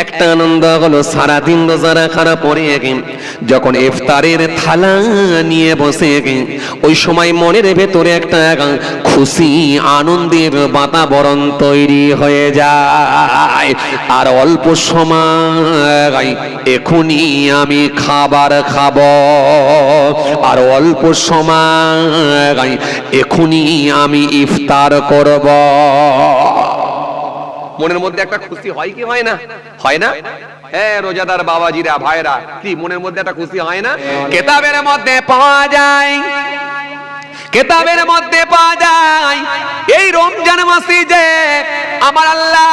একটা আনন্দ হলো সারাদিন রোজা রাখার পরে যখন ইফতারের থালা নিয়ে বসে ওই সময় মনের ভেতরে একটা খুশি আনন্দের বাতাবরণ তৈরি হয়ে যায়। আর অল্প সময় এখনই আমি খাবার খাবো, আর অল্প সময় এখনই আমি ইফতার করব। মনের মধ্যে একটা খুশি হয় কি হয় না? হয় না? হ্যাঁ রোজাদার বাবাজিরা ভাইরা, কি মনের মধ্যে একটা খুশি হয় না? কিতাবের মধ্যে পাওয়া যায়, কিতাবের মধ্যে পাওয়া যায় এই রমজান মাসে যে আমার আল্লাহ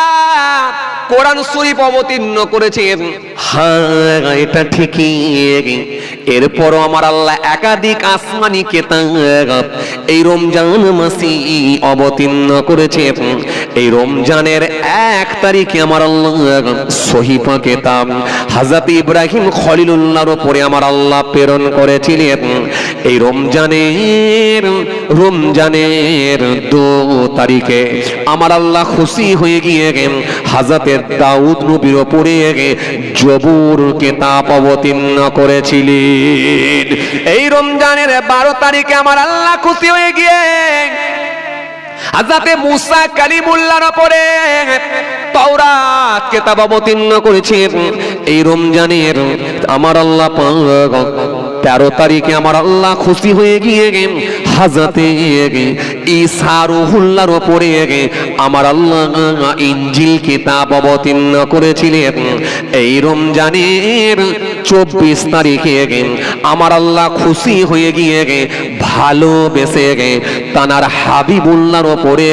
কোরআন শরীফ অবতীর্ণ করেছেন। হ্যাঁ এটা ঠিকই, এরপরও আমার আল্লাহ একাধিক আসমানি কিতাব এই রমজান মাসে অবতীর্ণ করেছেন। এই রমজানের 1 তারিখে আমার আল্লাহ সহিফা কিতাব হযরত ইব্রাহিম খলিলুল্লাহর উপরে আমার আল্লাহ প্রেরণ করেছিলেন। এই রমজানের 2 তারিখে আমার আল্লাহ খুশি হয়ে গিয়ে হযরত দাউদ নবীর উপরে জবুর কিতাব অবতীর্ণ করেছিলেন। এই রমজানের 12 তারিখে আমার আল্লাহ খুশি হয়ে গিয়ে হযরত মুসা কালিমুল্লাহর উপরে তাওরাত কিতাব অবতীর্ণ করেছেন। এই রমজানের আমার আল্লাহ 13 তারিখে আমার আল্লাহ খুশি হয়ে গিয়ে হযরত ঈসা রুহুল্লাহর উপরে আমার আল্লাহ ইনজিল কিতাব অবতীর্ণ করেছিলেন। এই রমজানের 24 তারিখে আমার আল্লাহ খুশি হয়ে গিয়ে ভালোবেসে তানার হাবিবুল্লাহর উপরে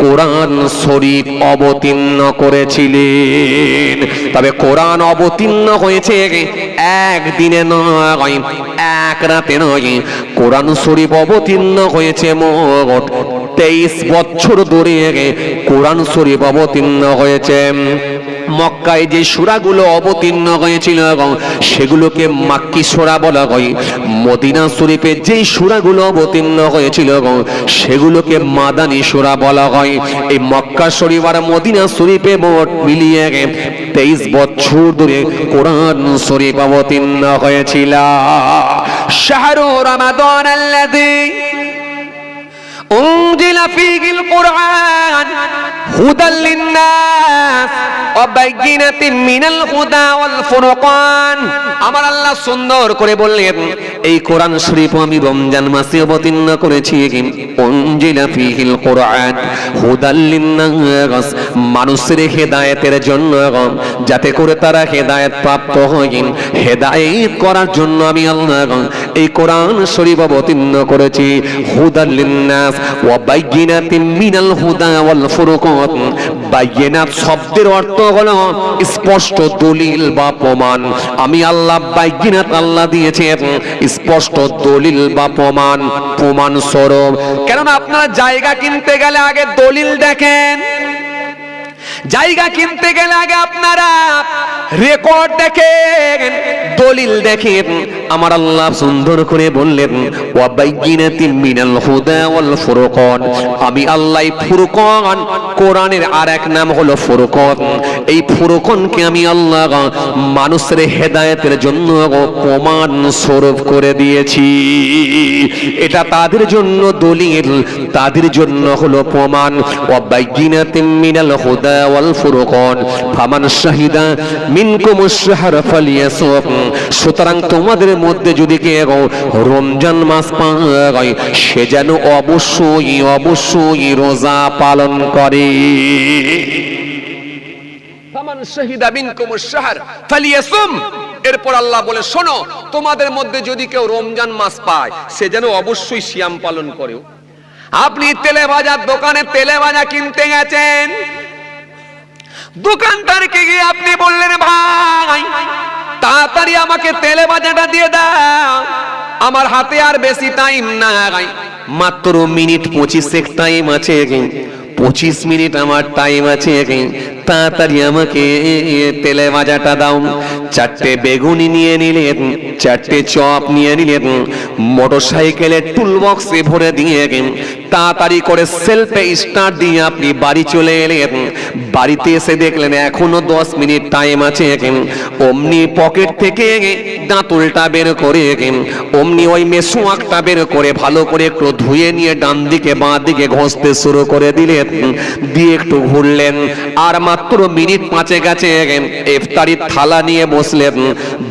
কোরআন শরীফ অবতীর্ণ করেছিলেন। তবে কোরআন অবতীর্ণ হয়েছে একদিনে নয়, এক রাতে নয়, কোরআন শরীফ অবতীর্ণ হয়েছে মোট 23 বছর ধরে কোরআন শরীফ অবতীর্ণ হয়েছে। মক্কায় যে সূরাগুলো অবতীর্ণ হয়েছিল সেগুলোকে মাক্কি সূরা বলা হয়। মদিনা শরীফে যে সূরাগুলো অবতীর্ণ হয়েছিল সেগুলোকে মাদানী সূরা বলা হয়। এই মক্কা শরীফ আর মদিনা শরীফে মোট মিলিয়ে 23 বছর ধরে কোরআন শরীফ অবতীর্ণ হয়েছিল। শাহরু রমাদান আল্লাযী উনজিলা ফীহিল কুরআন হুদাল লিন-নাস ওয়া বাইয়িনাতিন মিনাল হুদা ওয়াল ফুরকান। আমার আল্লাহ সুন্দর করে বললেন এই কোরআন শরীফ আমি রমজান মাসে অবতীর্ণ করেছি। উনজিলা ফীহিল কুরআন হুদাল লিন-নাস, মানুষের হেদায়েতের জন্য, যাতে করে তারা হেদায়েত প্রাপ্ত হয়। হেদায়েত করার জন্য আমি আল্লাহ এই কোরআন শরীফ অবতীর্ণ করেছি। হুদাল লিন-নাস ওয়া বাইয়িনাতিন মিনাল হুদা ওয়াল ফুরকান। বাইয়িনাত শব্দের অর্থ হলো স্পষ্ট দলিল বা প্রমাণ। আমি আল্লাহ বাইয়িনাত আল্লাহ দিয়েছেন স্পষ্ট দলিল বা প্রমাণ স্বরূপ। কেননা আপনারা জায়গা কিনতে গেলে আগে দলিল দেখেন, জায়গা কিনতে গেলে আগে আপনারা রেকর্ড দেখেন, দলিল দেখেন। আমার আল্লাহ সুন্দর করে বললেন ওয়া বাইয়িনাতিন মিনাল হুদা ওয়াল ফুরকান। আমি আল্লাহ ফুরকান, কোরআনের আরেক নাম হলো ফুরকান। এই ফুরকানকে আমি আল্লাহ মানুষের হেদায়েতের জন্য প্রমাণ স্বরূপ করে দিয়েছি। এটা তাদের জন্য দলিল, তাদের জন্য হলো প্রমাণ। ওয়া বাইয়িনাতিন মিনাল হুদা ওয়াল ফুরকান ফামান শাহিদা মিনকুমুশ শাহরা ফালিয়াসুম। সুতরাং তোমাদের মধ্যে যদি কেউ রমজান মাস পায় সে যেন অবশ্যই রোজা পালন করে। ফামান শাহিদা মিনকুমুশ শাহর ফালিয়াসুম। এরপর আল্লাহ বলে শোনো, তোমাদের মধ্যে যদি কেউ রমজান মাস পায় সে যেন অবশ্যই সিয়াম পালন করে। আপনি তেলে ভাজার দোকানে তেলে ভাজা কিনতে গেছেন, দোকানদারকে গিয়ে আপনি বললেন ভাই তাড়াতাড়ি আমাকে তেলে ভাজাটা দিয়ে দাও, আমার হাতে আর বেশি টাইম নাই, মাত্র মিনিট 25 টাইম আছে, 25 মিনিট আমার টাইম আছে, তাড়াতাড়ি আমাকে তেলে ভাজাটা দাও। চারটে বেগুনি নিয়ে নিলেন, চারটে চপ নিয়ে নিলেন, মোটরসাইকেলের টুল বক্সে ভরে দিয়ে তাড়াতাড়ি করে সেলফে স্টার্ট দিয়ে আপনি বাড়ি চলে এলেন। বাড়িতে এসে দেখলেন এখনো 10 মিনিট টাইম আছে। অমনি পকেট থেকে দাঁতুলটা বের করে, অমনি ওই মেসোয়াকটা বের করে ভালো করে একটু ধুয়ে নিয়ে ডান দিকে বাঁ দিকে ঘষতে শুরু করে দিলেন। দিয়ে একটু ঘুরলেন, আর মাত্র মিনিট 5 গেছে। ইফতারির থালা নিয়ে বসলেন,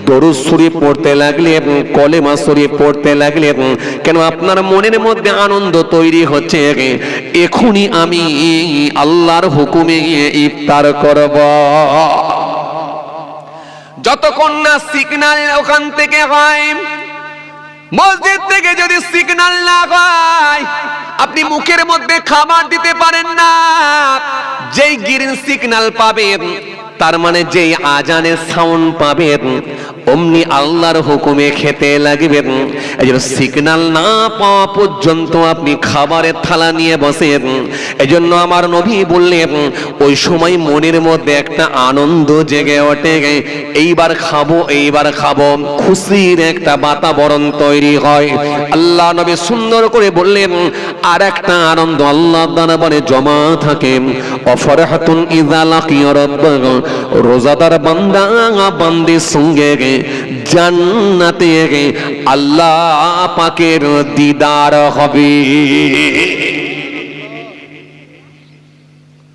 দরুদ শরীফ পড়তে লাগলেন, কলেমা শরীফ পড়তে লাগলেন। কেন? আপনার মনের মধ্যে আনন্দ তৈরি হচ্ছে, এখনই আমি আল্লাহর হুকুমে ইফতার করব। যতক্ষণ না সিগন্যাল ওখান থেকে হয়, মসজিদ থেকে যদি সিগন্যাল না হয়, আপনি মুখের মধ্যে খাবার দিতে পারেন না। যেই গ্রিন সিগন্যাল পাবেন, তার মানে যেই আজানের সাউন্ড পাবেন, অমনি আল্লাহর হুকুমে খেতে লাগবেন। এই জন্য সিগন্যাল না পাওয়া পর্যন্ত আপনি খাবারের থালা নিয়ে বসেন। এই জন্য আমার নবী বললেন, ওই সময় মনের মধ্যে একটা আনন্দ জেগে ওঠে, এইবার খাবো, এইবার খাবো, খুশির একটা বাতাবরণ তৈরি হয়। আল্লাহ নবী সুন্দর করে বললেন, আর একটা আনন্দ আল্লাহ দরবারে জমা থাকে, অফরহাতুন ইযা লাকিয়া রাব্বাহু, রোজাদার বান্দা বান্দির সঙ্গে জান্নাতে আল্লাহ পাকের দিদার হবে।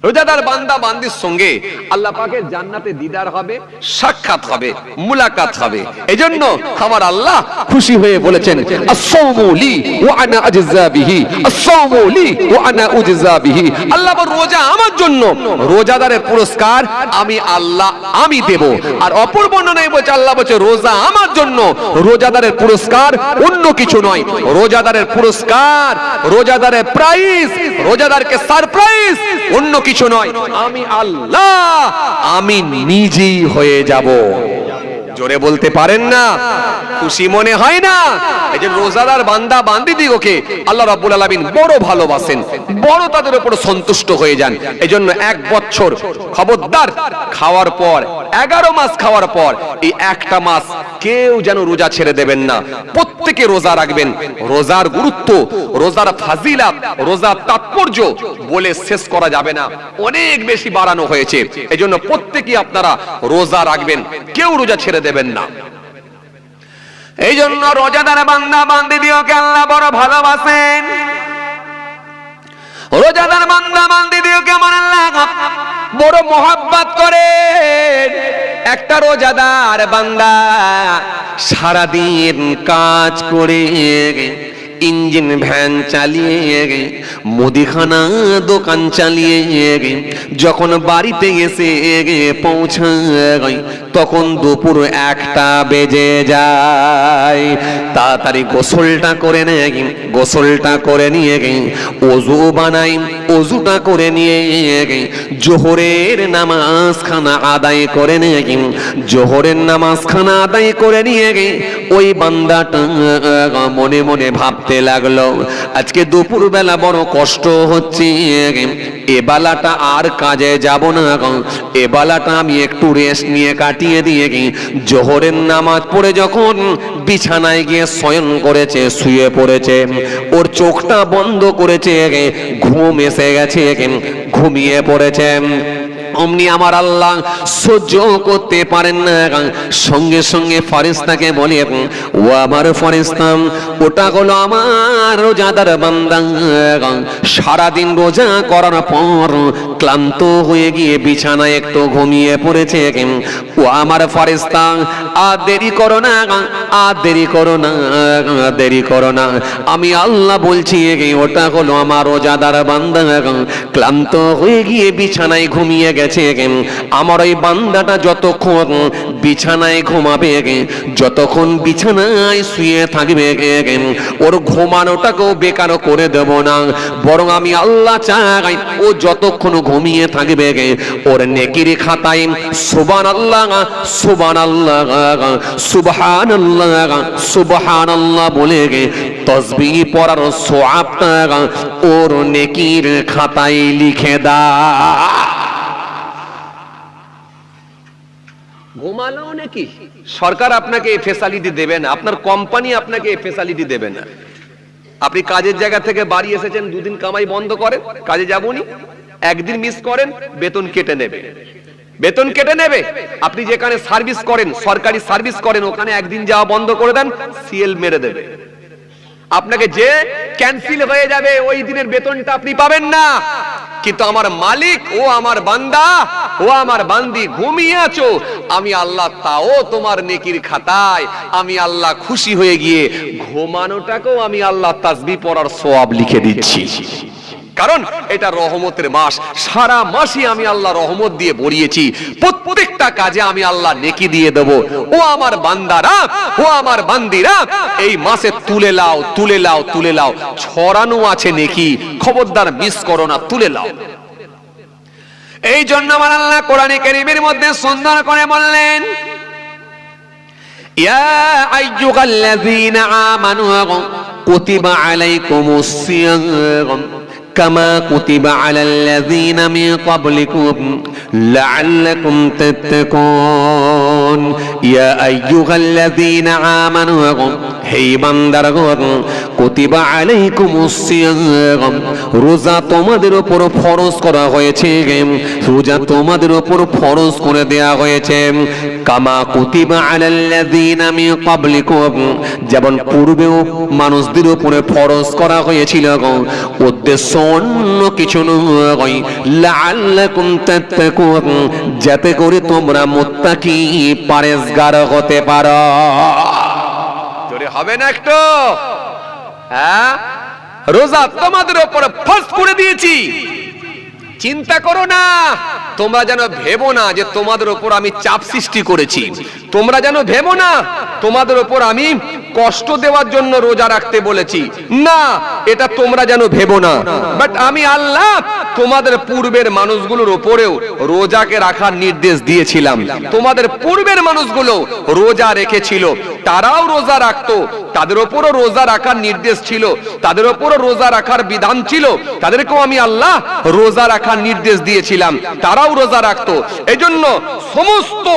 রোজাদার বান্দা বান্দির সঙ্গে আল্লাহ পাকের জান্নাতে দিদার হবে, সাক্ষাৎ হবে, মুলাকাত হবে। এজন্য আমার আল্লাহ খুশি হয়ে বলেছেন, আস-সাওমু লি ওয়া আনা আজজা বিহি, আস-সাওমু লি ওয়া আনা উজজা বিহি। আল্লাহ বলেন, রোজা আমার জন্য, রোজাদারের পুরস্কার আমি আল্লাহ আমি দেব। আর অপর বর্ণনায় বলছে, আল্লাহ বলছে, রোজা আমার জন্য, রোজাদারের পুরস্কার অন্য কিছু নয়। রোজাদারের পুরস্কার, রোজাদারের প্রাইজ, রোজাদারকে সারপ্রাইজ অন্য কিছু নয়, আমি আল্লাহ আমি নিজেই হয়ে যাব। জোরে বলতে পারেন না? খুশি মনে হয় না? এই যে রোজাদার বান্দা বান্দিদিগকে আল্লাহ রাব্বুল আলামিন বড় ভালোবাসেন, বড় তাদের উপর সন্তুষ্ট হয়ে যান। এজন্য 1 বছর খবরদার খাওয়ার পর, 11 মাস খাওয়ার পর এই একটা মাস কেউ যেন রোজা ছেড়ে দেবেন না। প্রত্যেকে রোজা রাখবেন। রোজার গুরুত্ব, রোজার ফাজিলাত, রোজার তাৎপর্য বলে শেষ করা যাবে না, অনেক বেশি বাড়ানো হয়েছে। এজন্য প্রত্যেকেই আপনারা রোজা রাখবেন, কেউ রোজা ছেড়ে দেবেন না। এই জন্য রোজাদার বান্দা বান্দিদিওকে আল্লাহ বড় ভালোবাসেন। রোজাদার বান্দা বান্দিদিওকে আমার আল্লাহ বড় মহব্বত করেন। একটা রোজাদার বান্দা সারাদিন কাজ করে, ইঞ্জিন ভ্যান চালিয়ে, মুদিখানা দোকান চালিয়ে যখন বাড়িতে এসে পৌঁছায়, তখন দুপুর 1টা বেজে যায়। তাড়াতাড়ি গোসলটা করে নেয়, গোসলটা করে নিয়ে ওযু বানাই, ওযুটা করে নিয়ে জোহরের নামাজ খানা আদায় করে নিয়ে, জোহরের নামাজ খানা আদায় করে নিয়ে ওই বান্দাটা মনে মনে ভাবতে লাগলো, আজকে দুপুর বেলা বড় কষ্ট হচ্ছে, এ বেলাটা আর কাজে যাব না, এ বেলাটা আমি একটু রেস্ট নিয়ে কাটিয়ে দিয়ে জোহরের নামাজ পড়ে যখন বিছানায় গিয়ে শয়ন করেছে, শুয়ে পড়েছে, ওর চোখটা বন্ধ করেছে, ঘুম এসে গেছে, ঘুমিয়ে পড়েছে। অমনি আমার আল্লাহ সহ্য করতে পারেন না, সঙ্গে সঙ্গে ফেরেশতাকে বলে, ও আমার ফেরেশতা, ওটা হলো আমার রোজাদার বান্দা, সারাদিন রোজা করার পর ক্লান্ত হয়ে গিয়ে বিছানায় একটু ঘুমিয়ে পড়েছে। ও আমার ফেরেশতা, আর দেরি করো না, আর দেরি করো না, দেরি করো না, আমি আল্লাহ বলছি, ওটা হলো আমার রোজাদার বান্দা, ক্লান্ত হয়ে গিয়ে বিছানায় ঘুমিয়ে গেছে। আমার ওই বান্দাটা যতক্ষণ বিছানায় ঘুমাবে, যতক্ষণ বিছানায় শুয়ে থাকবে, ওর ঘুমানোটাকেও বেকার করে দেব না, বরং আমি আল্লাহ চাই ও যতক্ষণ ঘুমিয়ে থাকবে ওর নেকির খাতায় সুবহানাল্লাহ সুবহানাল্লাহ সুবহানাল্লাহ সুবহানাল্লাহ বলে তাসবিহ পড়ার সওয়াবটা ওর নেকির খাতায় লিখে দাও। ঘুমালেও নাকি সরকার আপনাকে এই ফ্যাসিলিটি দেবে না, আপনার কোম্পানি আপনাকে এই ফ্যাসিলিটি দেবে না। আপনি কাজের জায়গা থেকে বাড়ি এসেছেন, দুদিন কামাই বন্ধ করেন, কাজে যাবনি, একদিন মিস করেন, বেতন কেটে নেবে, বেতন কেটে নেবে। আপনি যেখানে সার্ভিস করেন, সরকারি সার্ভিস করেন, ওখানে একদিন যাওয়া বন্ধ করে দেন, সিএল মেরে দেবে আপনাকে, যে ক্যান্সেল হয়ে যাবে ওই দিনের বেতনটা আপনি পাবেন না। কিন্তু আমার মালিক ও আমার বান্দা ও আমার বান্দি ঘুমিয়ে আছো, আমি আল্লাহ তাও তোমার নেকির খাতায় আমি আল্লাহ খুশি হয়ে গিয়ে ঘুমানোটাকেও আমি আল্লাহ তাসবিহ পড়ার সওয়াব লিখে দিচ্ছি। কারণ এটা রহমতের মাস, সারা মাসই আমি আল্লাহ রহমত দিয়ে ভরিয়েছি, প্রত্যেকটা কাজে আমি আল্লাহ নেকি দিয়ে দেব। ও আমার বান্দারা, ও আমার বান্দিরা, এই মাসে তুলে লাও, তুলে লাও, তুলে লাও, ছড়ানো আছে নেকি, খবরদার মিস করো না, তুলে লাও। এই জন্য আমার আল্লাহ কোরআনে কারীমের মধ্যে সুন্দর করে বললেন, ইয়া আইয়ুহাল্লাযীনা আমানু কুতিবা আলাইকুমুস সিয়াম কামা কুতিবা আলাল্লাযীনা মিন ক্বাবলিকুম লাআল্লাকুম তাত্তাকুন। ইয়া আইয়ুহাল্লাযীনা আমানু, হে বান্দারগণ, কুতিবা আলাইকুমুস সিয়াম, রোজা তোমাদের উপর ফরজ করা হয়েছে, রোজা তোমাদের উপর ফরজ করে দেয়া হয়েছে। কামা কুতিবা আলাল্লাযীনা মিন ক্বাবলিকুম, যেমন পূর্বেও মানুষদের উপরে ফরজ করা হয়েছিল, উদ্দেশ্য অন্য কিছু নয়, লাআল্লাকুম তাত্তাকুন, যাতে করে তোমরা মুত্তাকি পরেজগার হতে পারো। জোরে হবে না একটু? হ্যাঁ, রোজা তোমাদের উপর ফরজ করে দিয়েছি, চিন্তা করো না, তোমরা যেন ভেবো না যে তোমাদের উপর আমি চাপ সৃষ্টি করেছি, তোমরা যেন ভেবো না তোমাদের উপর আমি কষ্ট দেওয়ার জন্য রোজা রাখতে বলেছি, না, এটা তোমরা যেন ভেবো না। বাট আমি আল্লাহ তোমাদের পূর্বের মানুষগুলোর উপরেও রোজাকে রাখার নির্দেশ দিয়েছিলাম। তোমাদের পূর্বের মানুষগুলো রোজা রেখেছিল, তারাও রোজা রাখতো, তাদের উপরও রোজা রাখার নির্দেশ ছিল, তাদের উপরও রোজা রাখার বিধান ছিল, তাদেরকেও আমি আল্লাহ রোজা রাখার নির্দেশ দিয়েছিলাম, তারাও রোজা রাখতো। এজন্য সমস্ত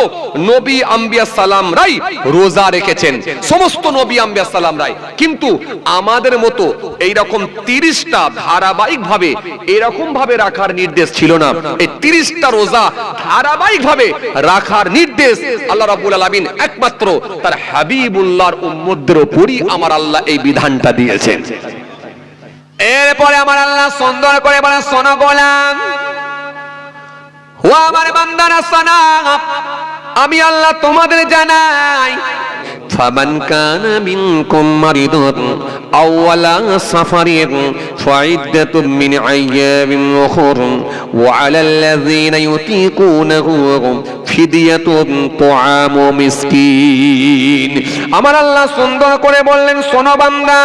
নবী আম্বিয়া সালামরাই রোজা রেখেছেন, সমস্ত নবী আম্বিয়া সালামরাই। কিন্তু আমাদের মতো এইরকম 30টা ধারাবাহিক ভাবে এরকম ভাবে রাখার নির্দেশ ছিল না। এই 30টা রোজা ধারাবাহিক ভাবে রাখার নির্দেশ আল্লাহ রাব্বুল আলামিন একমাত্র তার হাবিবুল্লাহর উম্মতদের উপরই আমার আল্লাহ এই বিধানটা দিয়েছেন। এরপরে আমার আল্লাহ সুন্দর করে বলে, শোনো গোলাম, ও আমার বান্দারা শোনো, আমি আল্লাহ তোমাদের জানাই, ফামান কানা মিনকুম মারিদুন আও আলা সাফারিন ফাইদ্দাতুম মিন আইয়ামিন উখর ওয়া আলাল্লাযীনা ইউতিকুনাহু ফিদিয়াতুন তুআমু মিসকিন। আমার আল্লাহ সুন্দর করে বললেন, শোনো বান্দা,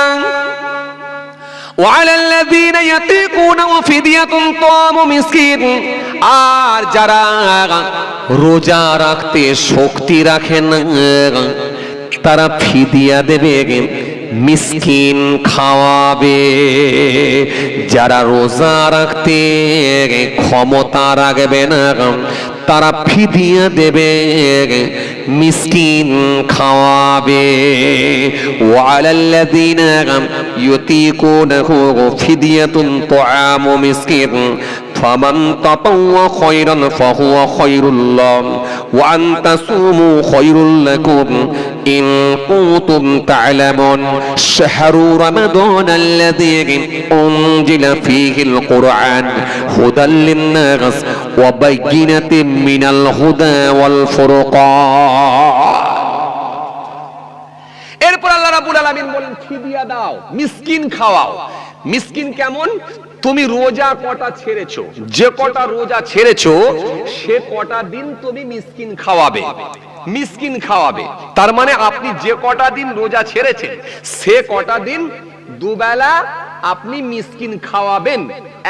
ওয়ালাল্লাযীনা ইয়াতিকুনাহু ফিদিয়াতুন তুআমু মিসকিন, আর যারা রোজা রাখতে শক্তি রাখে না তারা ফিদিয়া দেবে, মিসকিন খাওয়াবে। যারা রোজা রাখতে ক্ষমতা রাখবে না তারা ফিদিয়া দেবে, মিসকিন খাওয়াবে। ওয়ালাল্লাযীনা ইউতিকুনাহু ফিদিয়াতুন তুআমু মিসকিন ফামান তাতাওয়া খায়রান ফাহুয়া খায়রুল লাহ ওয়া আন তাসুমু খায়রুল লাকুম ইন কুনতুম তা'লামুন। শাহরু রমাদানাল্লাযী উনজিলা ফীহিল কুরআন হুদাল লিন-নাস ওয়া বায়্যিনাতিন মিনাল হুদা ওয়াল ফুরকান। এরপর আল্লাহ রাব্বুল আলামিন বলেন, ফিদিয়া দাও, মিসকিন খাওয়াও। মিসকিন কেমন? তুমি রোজা কটা ছেড়েছো, যে কটা রোজা ছেড়েছো সে কটা দিন তুমি মিসকিন খাওয়াবে, মিসকিন খাওয়াবে। তার মানে আপনি যে কটা দিন রোজা ছেড়েছেন সে কটা দিন দুবেলা আপনি মিসকিন খাওয়াবেন,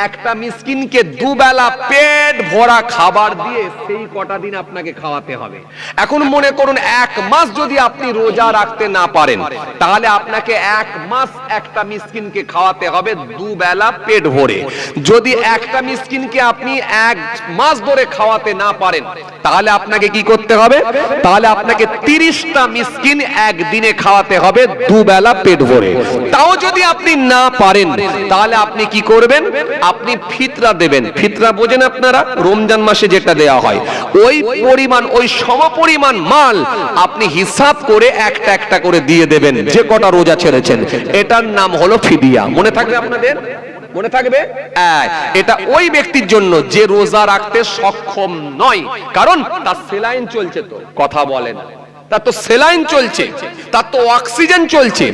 একটা মিসকিনকে দুবেলা পেট ভরা খাবার দিয়ে সেই কটা দিন আপনাকে খাওয়াতে হবে। এখন মনে করুন 1 মাস যদি আপনি রোজা রাখতে না পারেন, তাহলে আপনাকে 1 মাস একটা মিসকিনকে খাওয়াতে হবে দুবেলা পেট ভরে। যদি একটা মিসকিনকে আপনি 1 মাস ধরে খাওয়াতে না পারেন, তাহলে আপনাকে কি করতে হবে? তাহলে আপনাকে 30টা মিসকিন একদিনে খাওয়াতে হবে দুবেলা পেট ভরে। তাও যদি আপনি না পারেন, তাহলে আপনি কি করবেন? আপনি ফিতরা দেবেন। ফিতরা বোঝেন আপনারা? রমজান মাসে যেটা দেয়া হয়, ওই পরিমাণ, ওই সমপরিমাণ মাল আপনি হিসাব করে একটা একটা করে দিয়ে দেবেন যে কটা রোজা ছেড়েছেন। এটার নাম হলো ফিদিয়া। মনে থাকবে আপনাদের? মনে থাকবে? এটা ওই ব্যক্তির জন্য যে রোজা রাখতে সক্ষম নয়, কারণ তার সেলাইন চলছে, তো কথা বলেন, তার তো সেলাইন চলছে, তার তো অক্সিজেন চলছে।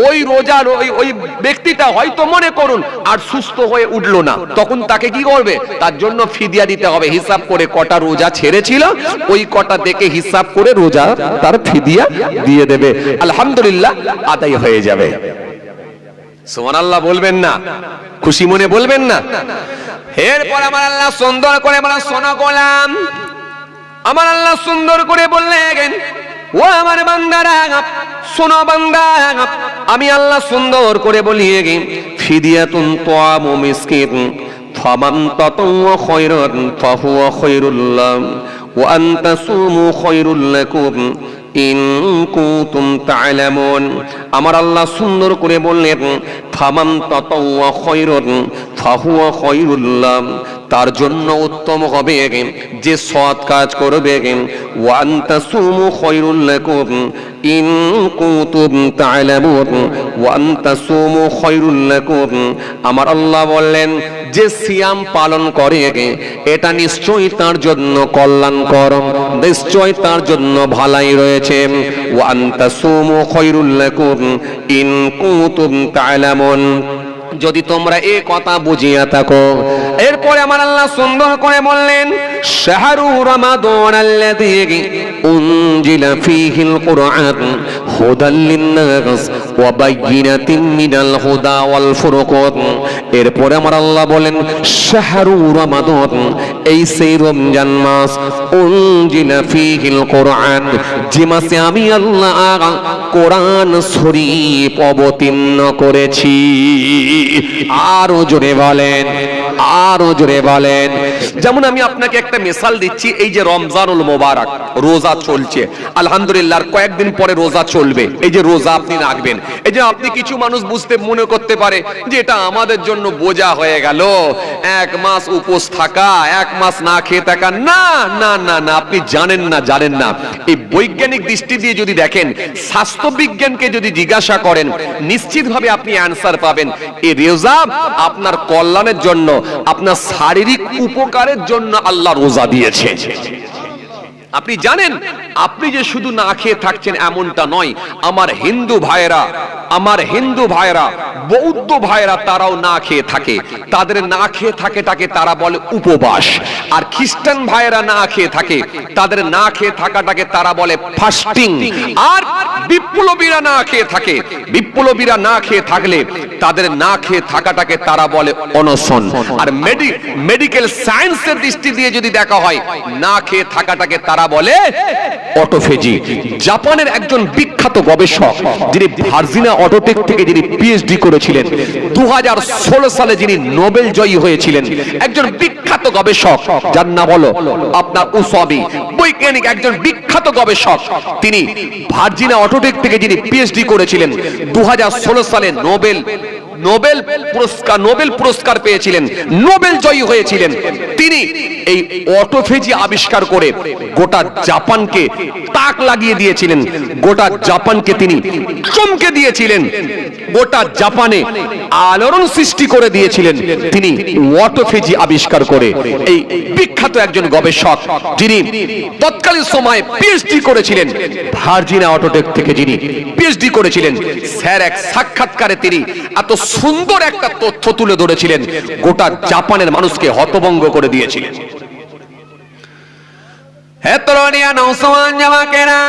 ওই রোজার ওই ব্যক্তিটা হয়তো মনে করুন আর সুস্থ হয়ে উঠলো না, তখন তাকে কি করবে? তার জন্য ফিদিয়া দিতে হবে। হিসাব করে কটা রোজা ছেড়েছিল, ওই কটা দেখে হিসাব করে রোজা তার ফিদিয়া দিয়ে দেবে। আলহামদুলিল্লাহ, আদায় হয়ে যাবে। সুবহানাল্লাহ বলবেন না? খুশি মনে বলবেন না? এরপর আমার আল্লাহ সুন্দর করে বলা, শোনো গোলাম, আমার আল্লাহ সুন্দর করে বললেন, ও আমার বান্দারা, শোনো বান্দা, আমি আল্লাহ সুন্দর করে বলি, ফিদিয়াতুন তাআমু মিসকিন ফামান তাতাওয়া খায়রান ফাহুয়া খায়রুল লাহুম ওয়া আন তাসুমু খায়রুল লাকুম ইন কুনতুম তা'লামুন। আমার আল্লাহ সুন্দর করে বললেন, ফামান তাতাওয়া খায়রান ফাহুয়া খায়রুল লাহুম, তার জন্য উত্তম হবে যে সৎ কাজ করবে। ওয়া আন তাসুমু খায়রুল লাকুম ইন কুনতুম তা'লামুন ওয়া আন তাসুমু খায়রুল লাকুম। আমার আল্লাহ বললেন, যে সিয়াম পালন করে এটা নিশ্চয়ই তার জন্য কল্যাণকর, নিশ্চয়ই তার জন্য ভালাই রয়েছে। ওয়া আন তাসুমু খায়রুল লাকুম ইন কুনতুম তা'লামুন, যদি তোমরা এই কথা বুঝিয়া থাকো। এরপরে আমার আল্লাহ সুন্দর করে বললেন, শাহরু রমাদান আল্লাযী উনজিলা ফীহিল কুরআন হুদাল লিন-নাস ওয়া বায়িনাতিন মিনাল হুদা ওয়াল ফুরকান। এরপরে আমার আল্লাহ বলেন, শাহরু রমাদান, এই সেই রমজান মাস, উনজিলা ফীহিল কুরআন, যে মাসে আমি আল্লাহ কোরআন শরীফ অবতীর্ণ করেছি। আরো জোরে বলেন, আরো জোরে বলেন। যেমন আমি আপনাকে একটা মিসাল দিচ্ছি, এই যে রমজানুল মোবারক, রোজা চলছে, আলহামদুলিল্লাহ কয়েকদিন পরে রোজা চলবে। এই যে রোজা আপনি রাখবেন, এই যে আপনি কিছু মানুষ বুঝতে মনে করতে পারে যে এটা আমাদের জন্য বোঝা হয়ে গেল, 1 মাস উপোস থাকা, 1 মাস না খেয়ে থাকা। না না না না, আপনি জানেন না, জানেন না। এই বৈজ্ঞানিক দৃষ্টি দিয়ে যদি দেখেন, স্বাস্থ্য বিজ্ঞানকে যদি জিজ্ঞাসা করেন, নিশ্চিতভাবে আপনি অ্যানসার পাবেন। এই রোজা আপনার কল্যাণের জন্য, আপনার শারীরিক উপকারের জন্য আল্লাহ রোজা দিয়েছে। আপনি জানেন, আপনি যে শুধু না খেয়ে থাকছেন এমনটা নয়। আমার হিন্দু ভাইরা, আমার হিন্দু ভাইরা, বৌদ্ধ ভাইরা, তারাও না খেয়ে থাকে। তাদের না খেয়ে থাকেটাকে তারা বলে উপবাস। আর খ্রিস্টান ভাইরা না খেয়ে থাকে, তাদের না খেয়ে থাকাটাকে তারা বলে ফাস্টিং। আর বিপ্লবীরা না খেয়ে থাকে, বিপ্লবীরা না খেয়ে থাকলে তাদের না খেয়ে থাকাটাকে তারা বলে অনশন। আর মেডিকেল সায়েন্সের দৃষ্টি দিয়ে যদি দেখা হয়, না খেয়ে থাকাটাকে তারা বলে অটোফেজি। জাপানের একজন বিখ্যাত গবেষক, যিনি ভার্জিনিয়া অটোটেক থেকে যিনি পিএইচডি করেছিলেন, 2016 সালে যিনি নোবেল জয়ী হয়েছিলেন, একজন বিখ্যাত গবেষক, যার নাম হলো আপনার উসাবি, বৈজ্ঞানিক, একজন বিখ্যাত গবেষক। তিনি ভার্জিনিয়া অটোটেক থেকে যিনি পিএইচডি করেছিলেন, 2016 সালে নোবেল পুরস্কার পেয়েছিলেন, নোবেল জয়ী হয়েছিলেন। তিনি এই অটোফেজি আবিষ্কার করে গোটা জাপানকে তাক লাগিয়ে দিয়েছিলেন, গোটা জাপানকে তিনি চমকে দিয়েছিলেন, গোটা জাপানে আলোড়ন সৃষ্টি করে দিয়েছিলেন তিনি অটোফেজি আবিষ্কার করে। এই বিখ্যাত একজন গবেষক, যিনি তৎকালীন সময়ে পিএইচডি করেছিলেন, ভার্জিনিয়া অটোটেক থেকে যিনি পিএইচডি করেছিলেন, স্যার এক সাক্ষাৎকারে তিনি এত সুন্দর একটা তথ্য তুলে ধরেছিলেন, গোটা জাপানের মানুষকে হতভম্ব করে দিয়েছিলেন। হে তরুণিয়া, নওজওয়ান জামাকেরা,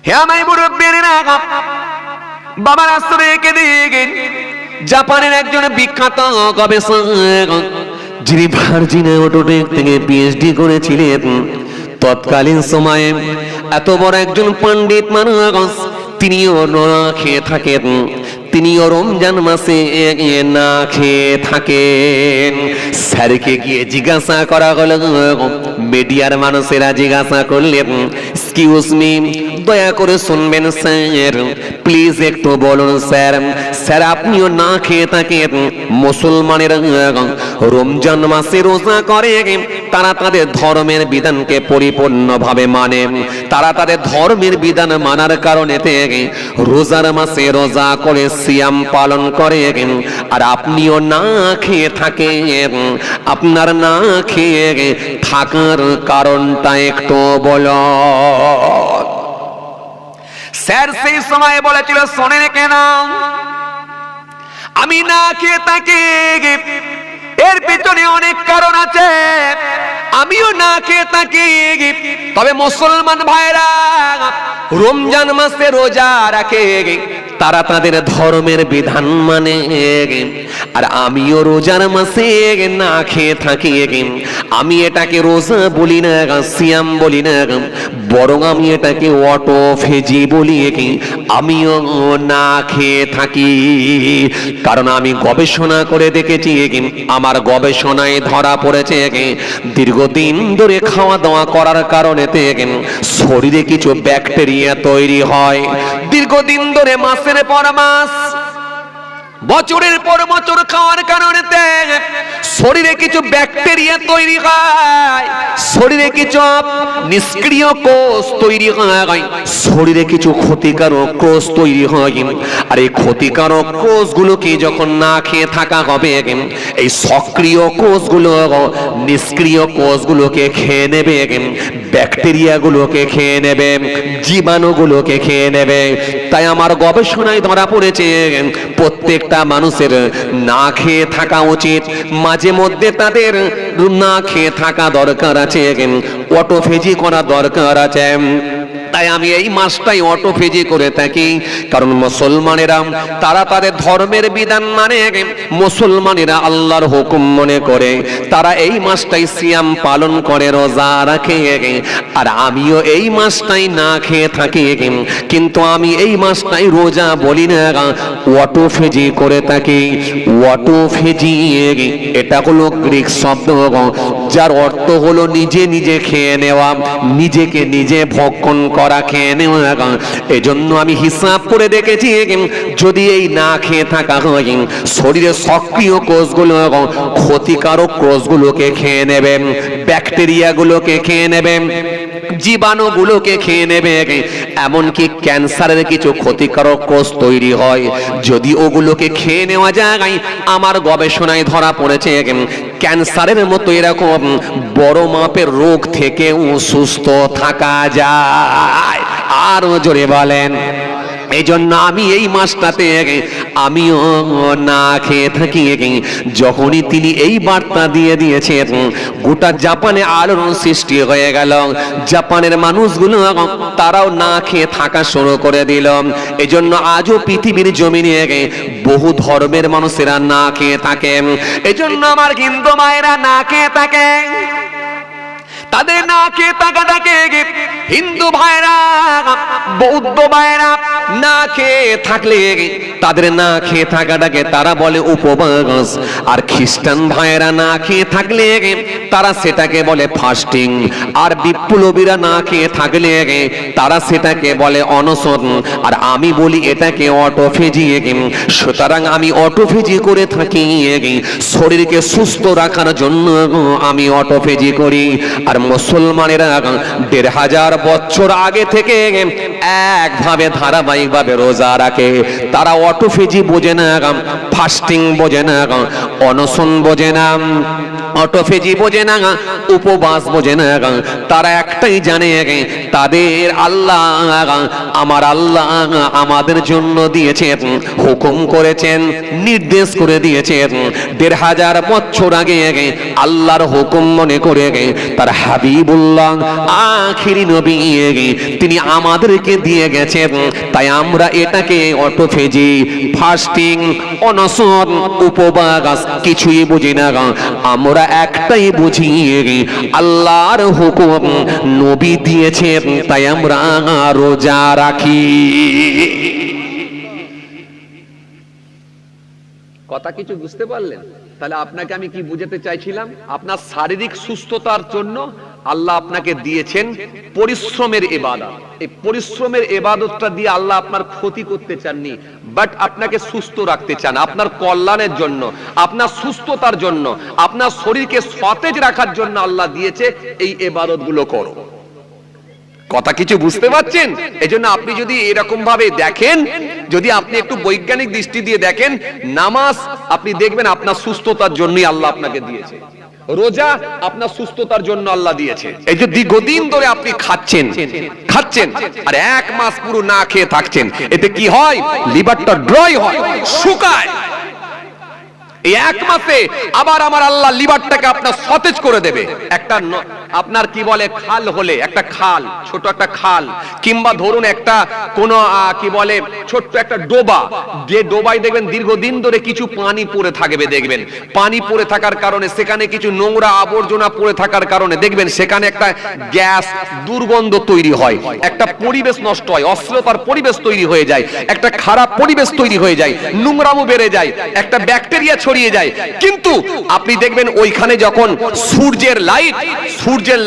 হে আমার মুরব্বিরা, বাবার আশ্রয় রেখে দিয়ে জাপানের একজন বিখ্যাত গবেষক, যিনি ভার্জিনা অটোটেক থেকে পিএইচডি করেছিলেন, তৎকালীন সময়ে এত বড় একজন পণ্ডিত মানুষ, তিনিও না খেয়ে থাকেন, তিনিও রমজান মাসে না খেয়ে থাকেন। স্যারকে গিয়ে জিজ্ঞাসা করা হলো, মিডিয়ার মানুষেরা জিজ্ঞাসা করলেন, এক্সকিউজ মি, দয়া করে শুনবেন স্যার, প্লিজ একটু বলুন স্যার, স্যার আপনিও না খেয়ে থাকেন, মুসলমানেরা রমজান মাসে রোজা করে, তারা তাদের ধর্মের বিধানকে পরিপূর্ণভাবে মানে, তারা তাদের ধর্মের বিধান মানার কারণে রোজার মাসে রোজা করে সিয়াম পালন করে, আর আপনিও না খেয়ে থাকেন, আপনার না খেয়ে থাকার কারণটা একটু বলো। স্যার সেই সময় বলেছিল, শোনেন কেন, আমি না খেয়ে থাকি এর পিছনে অনেক কারণ আছে, আমিও না খেয়ে থাকি, তবে মুসলমান ভাইরা রমজান মাসে রোজা রাখে, তারা তাদের ধর্মের বিধান মানে, আর আমিও রোজার মাসে না খেয়ে থাকি, আমি এটাকে রোজা বলি না, সিয়াম বলি না, বরং আমি এটাকে অটোফেজি বলি, আমিও না খেয়ে থাকি। কারণ আমি গবেষণা করে দেখেছি, আমার গবেষণায় ধরা পড়েছে, দীর্ঘদিন ধরে খাওয়া দাওয়া করার কারণে শরীরে কিছু ব্যাকটেরিয়া তৈরি হয়, দীর্ঘদিন ধরে মাসের পর মাস, বছরের পর বছর খাওয়ার কারণে শরীরে কিছু ব্যাকটেরিয়া তৈরি হয়, শরীরে কিছু নিষ্ক্রিয় কোষ তৈরি হয়, শরীরে কিছু ক্ষতিকারক কোষ তৈরি হয়, আর এই ক্ষতিকারক কোষগুলোকে যখন না খেয়ে থাকা হবে, এই সক্রিয় কোষগুলো নিষ্ক্রিয় কোষগুলোকে খেয়ে নেবে, ব্যাকটেরিয়াগুলোকে খেয়ে নেবে, জীবাণুগুলোকে খেয়ে নেবে। তাই আমার গবেষণায় ধরা পড়েছে, প্রত্যেকটা মানুষের না খেয়ে থাকা উচিত, মাঝে মধ্যে তাদের না খেয়ে থাকা দরকার আছে, অটোফেজি করা দরকার আছে। তাই আমি এই মাসটাই অটোফেজি করে থাকি, কারণ মুসলমানেরা তারা তাদের ধর্মের বিধান মানে, মুসলমানেরা আল্লাহর হুকুম মনে করে, তারা এই মাসটাই সিয়াম পালন করে, রোজা রাখে, আর আমিও এই মাসটাই না খেয়ে থাকি, কিন্তু আমি এই মাসটাই রোজা বলি না, অটোফেজি করে থাকি। অটোফেজি এটা হলো গ্রিক শব্দ, যার অর্থ হলো নিজে নিজে খেয়ে নেওয়া, নিজেকে নিজে ভক্ষণ করা, খেয়ে নেওয়া। এজন্য আমি হিসাব করে দেখেছি, যদি এই না খেয়ে থাকা হয়, শরীরে সক্রিয় কোষগুলো ক্ষতিকারক কোষগুলোকে খেয়ে নেবে, ব্যাকটেরিয়াগুলোকে খেয়ে নেবে, জীবাণুগুলোকে খেয়ে নেবে, এমনকি ক্যান্সারের কিছু ক্ষতিকারক কোষ তৈরি হয়, যদি ওগুলোকে খেয়ে নেওয়া যায়, আমার গবেষণায় ধরা পড়েছে ক্যান্সারের মতো এরকম বড় মাপের রোগ থেকেও সুস্থ থাকা যায়। আরো জোরে বলেন। এই জন্য আমি এই মাসটাতে আমিও না খেয়ে থাকি। যখনই তিনি এই বার্তা দিয়ে দিয়েছেন, গোটা জাপানে আলোড়ন সৃষ্টি হয়ে গেল। জাপানের মানুষগুলো তারাও না খেয়ে থাকা শুরু করে দিল। এই জন্য আজও পৃথিবীর জমিনে বহু ধর্মের মানুষেরা না খেয়ে থাকে। এই জন্য আমার হিন্দু মায়েরা না খেয়ে থাকে, তাদের না খেয়ে থাকাটাকে হিন্দু ভাইরা, বৌদ্ধ ভাইরা না খেয়ে থাকলে তাদের না খেয়ে থাকাটাকে তারা বলে উপবাস। আর খ্রিস্টান ভাইরা না খেয়ে থাকলে তারা সেটাকে বলে ফাস্টিং। আর বিপ্লবীরা না খেয়ে থাকলে তারা সেটাকে বলে অনশন। আর আমি বলি এটাকে অটোফেজি। সুতরাং আমি অটোফেজি করে থাকি, শরীরকে সুস্থ রাখার জন্য আমি অটোফেজি করি। আর মুসলমানেরা ১৫০০ বছর আগে থেকে একভাবে ধারাবাহিকভাবে রোজা রাখে। তারা অটোফেজি বোঝে না, ফাস্টিং বোঝে না, অনশন বোঝে না, অটোফেজি বোঝে না, উপবাস বোঝে না। তারা একটাই জানে, তাদের আল্লাহ আমার আল্লাহ আমাদের জন্য দিয়েছেন, হুকুম করেছেন, নির্দেশ করে দিয়েছেন। ১৫০০ বছর আগে আল্লাহর হুকুম মনে করে তার হাবিবুল্লাহ আখিরি নবী তিনি আমাদেরকে দিয়ে গেছেন। তাই আমরা এটাকে অটোফেজি, ফাস্টিং, অনশন, উপবাস কিছুই বুঝি না। আমরা একটাই বুঝি আল্লাহর হুকুম নবী দিয়েছেন, তাই আমরা রোজা রাখি। কথা কিছু বুঝতে পারলেন? তাহলে আপনাকে আমি কি বুঝাতে চাইছিলাম, আপনার শারীরিক সুস্থতার জন্য আল্লাহ আপনাকে দিয়েছেন পরিশ্রমের ইবাদত। এই পরিশ্রমের ইবাদতটা দিয়ে আল্লাহ আপনার ক্ষতি করতে চাননি, বাট আপনাকে সুস্থ রাখতে চান, আপনার কল্যাণের জন্য, আপনার সুস্থতার জন্য, আপনার শরীরকে সতেজ রাখার জন্য আল্লাহ দিয়েছে এই ইবাদতগুলো করো। কথা কিছু বুঝতে পারছেন? এজন্য আপনি যদি এরকম ভাবে দেখেন, যদি আপনি একটু বৈজ্ঞানিক দৃষ্টি দিয়ে দেখেন, নামাজ আপনি দেখবেন আপনার সুস্থতার জন্যই আল্লাহ আপনাকে দিয়েছে, রোজা আপনার সুস্থতার জন্য আল্লাহ দিয়েছে। এই যে দীর্ঘদিন ধরে আপনি খাচ্ছেন আর 1 মাস পুরো না খেয়ে থাকছেন, এতে কি হয়? লিভারটা ড্রাই হয়, শুকায়। এই 1 মাসে আবার আমার আল্লাহ লিভারটাকে আপনার সতেজ করে দেবে। একটা আপনার কি বলে খাল হলে, একটা খাল, ছোট একটা খাল, কিংবা ধরুন একটা কোন কি বলে ছোট্ট একটা ডোবা, যে ডোবায় দেখবেন দীর্ঘদিন ধরে কিছু পানি পড়ে থাকবে, দেখবেন পানি পড়ে থাকার কারণে সেখানে কিছু নোংরা আবর্জনা পড়ে থাকার কারণে দেখবেন সেখানে একটা গ্যাস, দুর্গন্ধ তৈরি হয়, একটা পরিবেশ নষ্ট হয়, অশ্লীলতার পরিবেশ তৈরি হয়ে যায়, একটা খারাপ পরিবেশ তৈরি হয়ে যায়, নোংরামো বেড়ে যায়, একটা ব্যাকটেরিয়া ছড়িয়ে যায়। কিন্তু আপনি দেখবেন ওইখানে যখন সূর্যের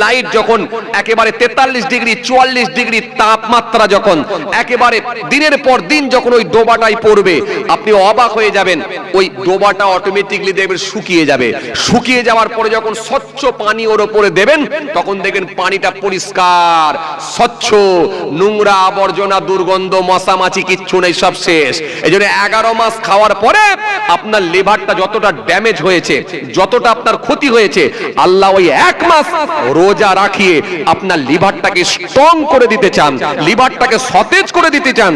লাইট যখন একেবারে 43 ডিগ্রি 44 ডিগ্রি তাপমাত্রা যখন একেবারে দিনের পর দিন যখন ওই ডোবাটায় পড়বে, আপনি অবাক হয়ে যাবেন। ওই ডোবাটা অটোমেটিকলি দেখবেন শুকিয়ে যাবে। শুকিয়ে যাওয়ার পরে যখন স্বচ্ছ পানি ওর উপরে দেবেন, তখন দেখবেন পানিটা পরিষ্কার, স্বচ্ছ, নোংরা আবর্জনা, দুর্গন্ধ, মশামাছি কিচ্ছু নেই, সব শেষ। এজন্য 11 মাস খাওয়ার পরে আপনার লিভারটা যতটা ড্যামেজ হয়েছে, যতটা আপনার ক্ষতি হয়েছে, আল্লাহ ওই 1 মাস রোজা রাখিয়ে আপনার লিভারটাকে স্ট্রং করে দিতে চান, লিভারটাকে সতেজ করে দিতে চান।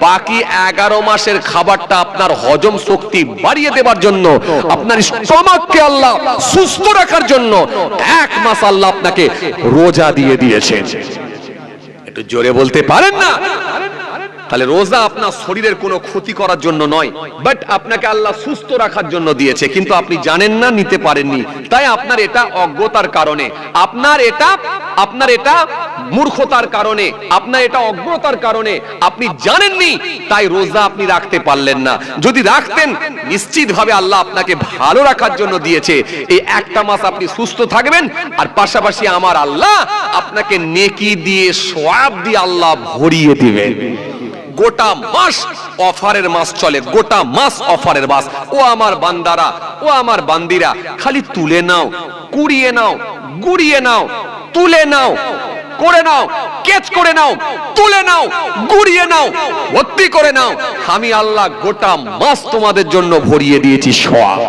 বাকি 11 মাসের খাবারটা আপনার হজম শক্তি বাড়িয়ে দেওয়ার জন্য, আপনার স্টমাককে আল্লাহ সুস্থ রাখার জন্য 1 মাস আল্লাহ আপনাকে রোজা দিয়ে দিয়েছেন। একটু জোরে বলতে পারেন না? তাহলে রোজা আপনার শরীরের কোনো ক্ষতি করার জন্য নয়, বাট আপনাকে আল্লাহ সুস্থ রাখার জন্য দিয়েছে, কিন্তু আপনি জানেন না, নিতে পারেননি। তাই আপনার এটা অজ্ঞতার কারণে, আপনার এটা মূর্খতার কারণে, আপনার এটা অজ্ঞতার কারণে, আপনি জানেননি, তাই রোজা আপনি রাখতে পারলেন না। যদি রাখতেন, নিশ্চিতভাবে আল্লাহ আপনাকে ভালো রাখার জন্য দিয়েছে। এই 1টা মাস আপনি সুস্থ থাকবেন, আর পাশাপাশি আমার আল্লাহ আপনাকে নেকি দিয়ে, সওয়াব দিয়ে আল্লাহ ভরিয়ে দিবেন। গোটা মাস অফারের মাস চলে, গোটা মাস অফারের মাস। ও আমার বান্দারা, ও আমার বান্দিরা, খালি তুলে নাও, কুড়িয়ে নাও, গুড়িয়ে নাও, তুলে নাও, করে নাও, কেচ করে নাও, তুলে নাও, গুড়িয়ে নাও, ভর্তি করে নাও। আমি আল্লাহ গোটা মাস তোমাদের জন্য ভরিয়ে দিয়েছি সওয়াব।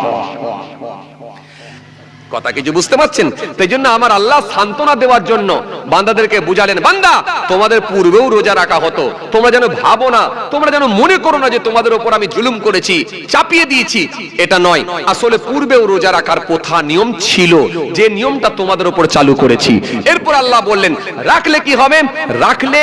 কথা কিছু বুঝতে পারছেন? তাই জন্য আমার আল্লাহ সান্ত্বনা দেওয়ার জন্য বান্দাদেরকে বুঝালেন, বান্দা তোমাদের পূর্বেও রোজা রাখা হতো, তোমরা যেন ভাবো না, তোমরা যেন মনে করো না যে তোমাদের উপর আমি জুলুম করেছি, চাপিয়ে দিয়েছি। এটা নয়, আসলে পূর্বেও রোজা রাখার প্রথা নিয়ম ছিল, যে নিয়মটা তোমাদের উপর চালু করেছি। এরপর আল্লাহ বললেন, রাখলে কি হবে? রাখলে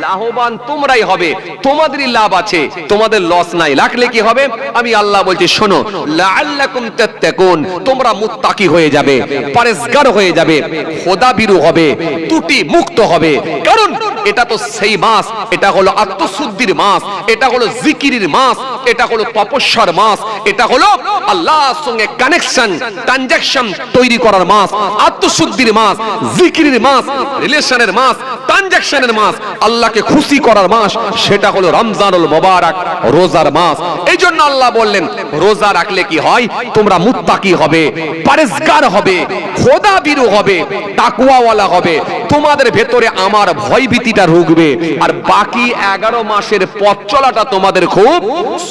লাভবান তোমরাই হবে, তোমাদেরই লাভ আছে, তোমাদের লস নাই। রাখলে কি হবে? আমি আল্লাহ বলছি, শোনো, লাআল্লাকুম তাত্তাকুন, তোমরা মুত্তাকি হয়ে যাবে, পরেজগার হয়ে যাবে, খোদাভীরু হবে, ত্রুটি মুক্ত হবে। কারণ এটা তো সেই মাস, এটা হলো আত্মশুদ্ধির মাস, এটা হলো জিকিরের মাস, এটা হলো তপস্যার মাস, এটা হলো আল্লাহর সঙ্গে কানেকশন, ট্রানজাকশন তৈরি করার মাস, আত্মশুদ্ধির মাস, জিকিরের মাস, রিলেশনের মাস, ট্রানজাকশনের মাস, আল্লাহকে খুশি করার মাস, সেটা হলো রমজানুল মুবারক, রোজার মাস। এই জন্য আল্লাহ বললেন, রোজা রাখলে কি হয়? তোমরা মুত্তাকি হবে, পরেজগার হবে, খোদাভীরু হবে, তাকওয়াওয়ালা হবে, তোমাদের ভেতরে আমার ভয়ভীতি ভীতিটা ঢুকবে, আর বাকি 11 মাসের পথ চলাটা তোমাদের খুব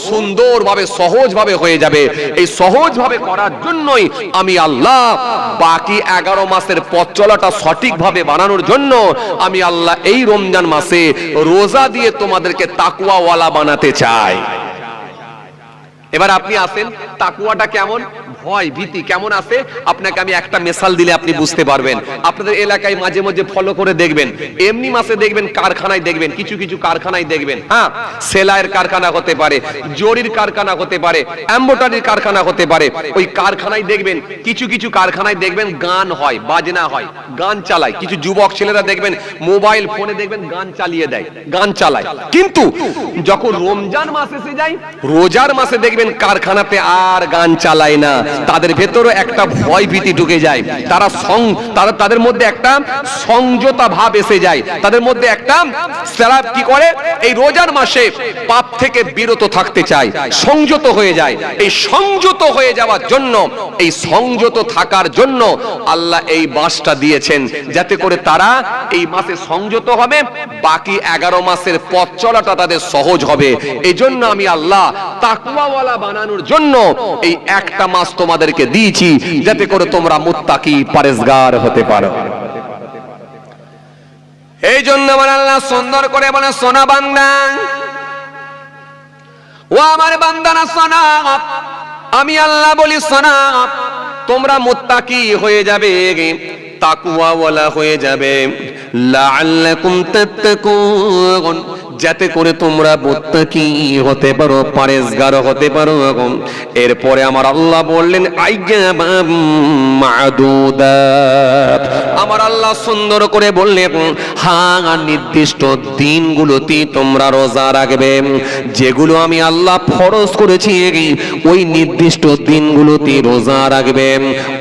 সুন্দরভাবে সহজভাবে হয়ে যাবে। এই সহজভাবে করার জন্যই আমি আল্লাহ বাকি 11 মাসের পথ চলাটা সঠিকভাবে বানানোর জন্য আমি আল্লাহ এই রমজান মাসে রোজা দিয়ে তোমাদেরকে তাকওয়াওয়ালা বানাতে চাই। এবার আপনি আসেন, তাকওয়াটা কেমন, ভয় ভীতি কেমন আছে, আপনাকে আমি একটা মিসাল দিলে আপনি বুঝতে পারবেন। আপনাদের এলাকায় মাঝে মাঝে ফলো করে দেখবেন, এমনি মাসে দেখবেন কারখানায় দেখবেন, কিছু কিছু কারখানায় দেখবেন, হ্যাঁ, সেলাইয়ের কারখানা হতে পারে, জরির কারখানা হতে পারে, এমব্রয়ডারির কারখানা হতে পারে। ওই কারখানায় দেখবেন, কিছু কিছু কারখানায় দেখবেন গান হয়, বাজনা হয়, গান চালায়। কিছু যুবক ছেলেরা দেখবেন মোবাইল ফোনে দেখবেন গান চালিয়ে দেয়, গান চালায়। কিন্তু যখন রমজান মাস এসে যায়, রোজার মাসে দেখবেন কারখানাতে আর গান চালায় না, তাদের ভেতরে একটা ভয় ভীতি ঢুকে যায়, তাদের মধ্যে একটা সংযতা ভাব এসে যায়, তাদের মধ্যে একটা কি করে, এই রোজার মাসে পাপ থেকে বিরত থাকতে চায়, সংযত হয়ে যায়। এই সংযত হয়ে যাওয়ার জন্য, এই সংযত থাকার জন্য আল্লাহ এই মাসটা দিয়েছেন, যাতে করে তারা এই মাসে সংযত হবে, বাকি 11 মাসের পথ চলাটা তাদের সহজ হবে। এই জন্য আমি আল্লাহ তাকওয়াওয়ালা বানানোর জন্য এই একটা মাস তোমাদেরকে দিয়েছি, যাতে করে তোমরা মুত্তাকি পরেজগার হতে পারো। এই জন্য আমার আল্লাহ সুন্দর করে বলে, সোনা বান্দা, ও আমার বান্দারা সোনা, আমি আল্লাহ বলি সোনা, তোমরা মুত্তাকি হয়ে যাবে, তাকওয়াওয়ালা হয়ে যাবে, লাআল্লাকুম তাত্তাকুন, যাতে করে তোমরা মুত্তাকি হতে পারো, পরেজগার হতে পারো। এরপরে আমার আল্লাহ বললেন আইয়ামাম মা'দুদাত, আমার আল্লাহ সুন্দর করে বললেন, হ্যাঁ, নির্দিষ্ট দিনগুলোতে তোমরা রোজা রাখবে, যেগুলো আমি আল্লাহ ফরজ করেছি ওই নির্দিষ্ট দিনগুলোতে রোজা রাখবে।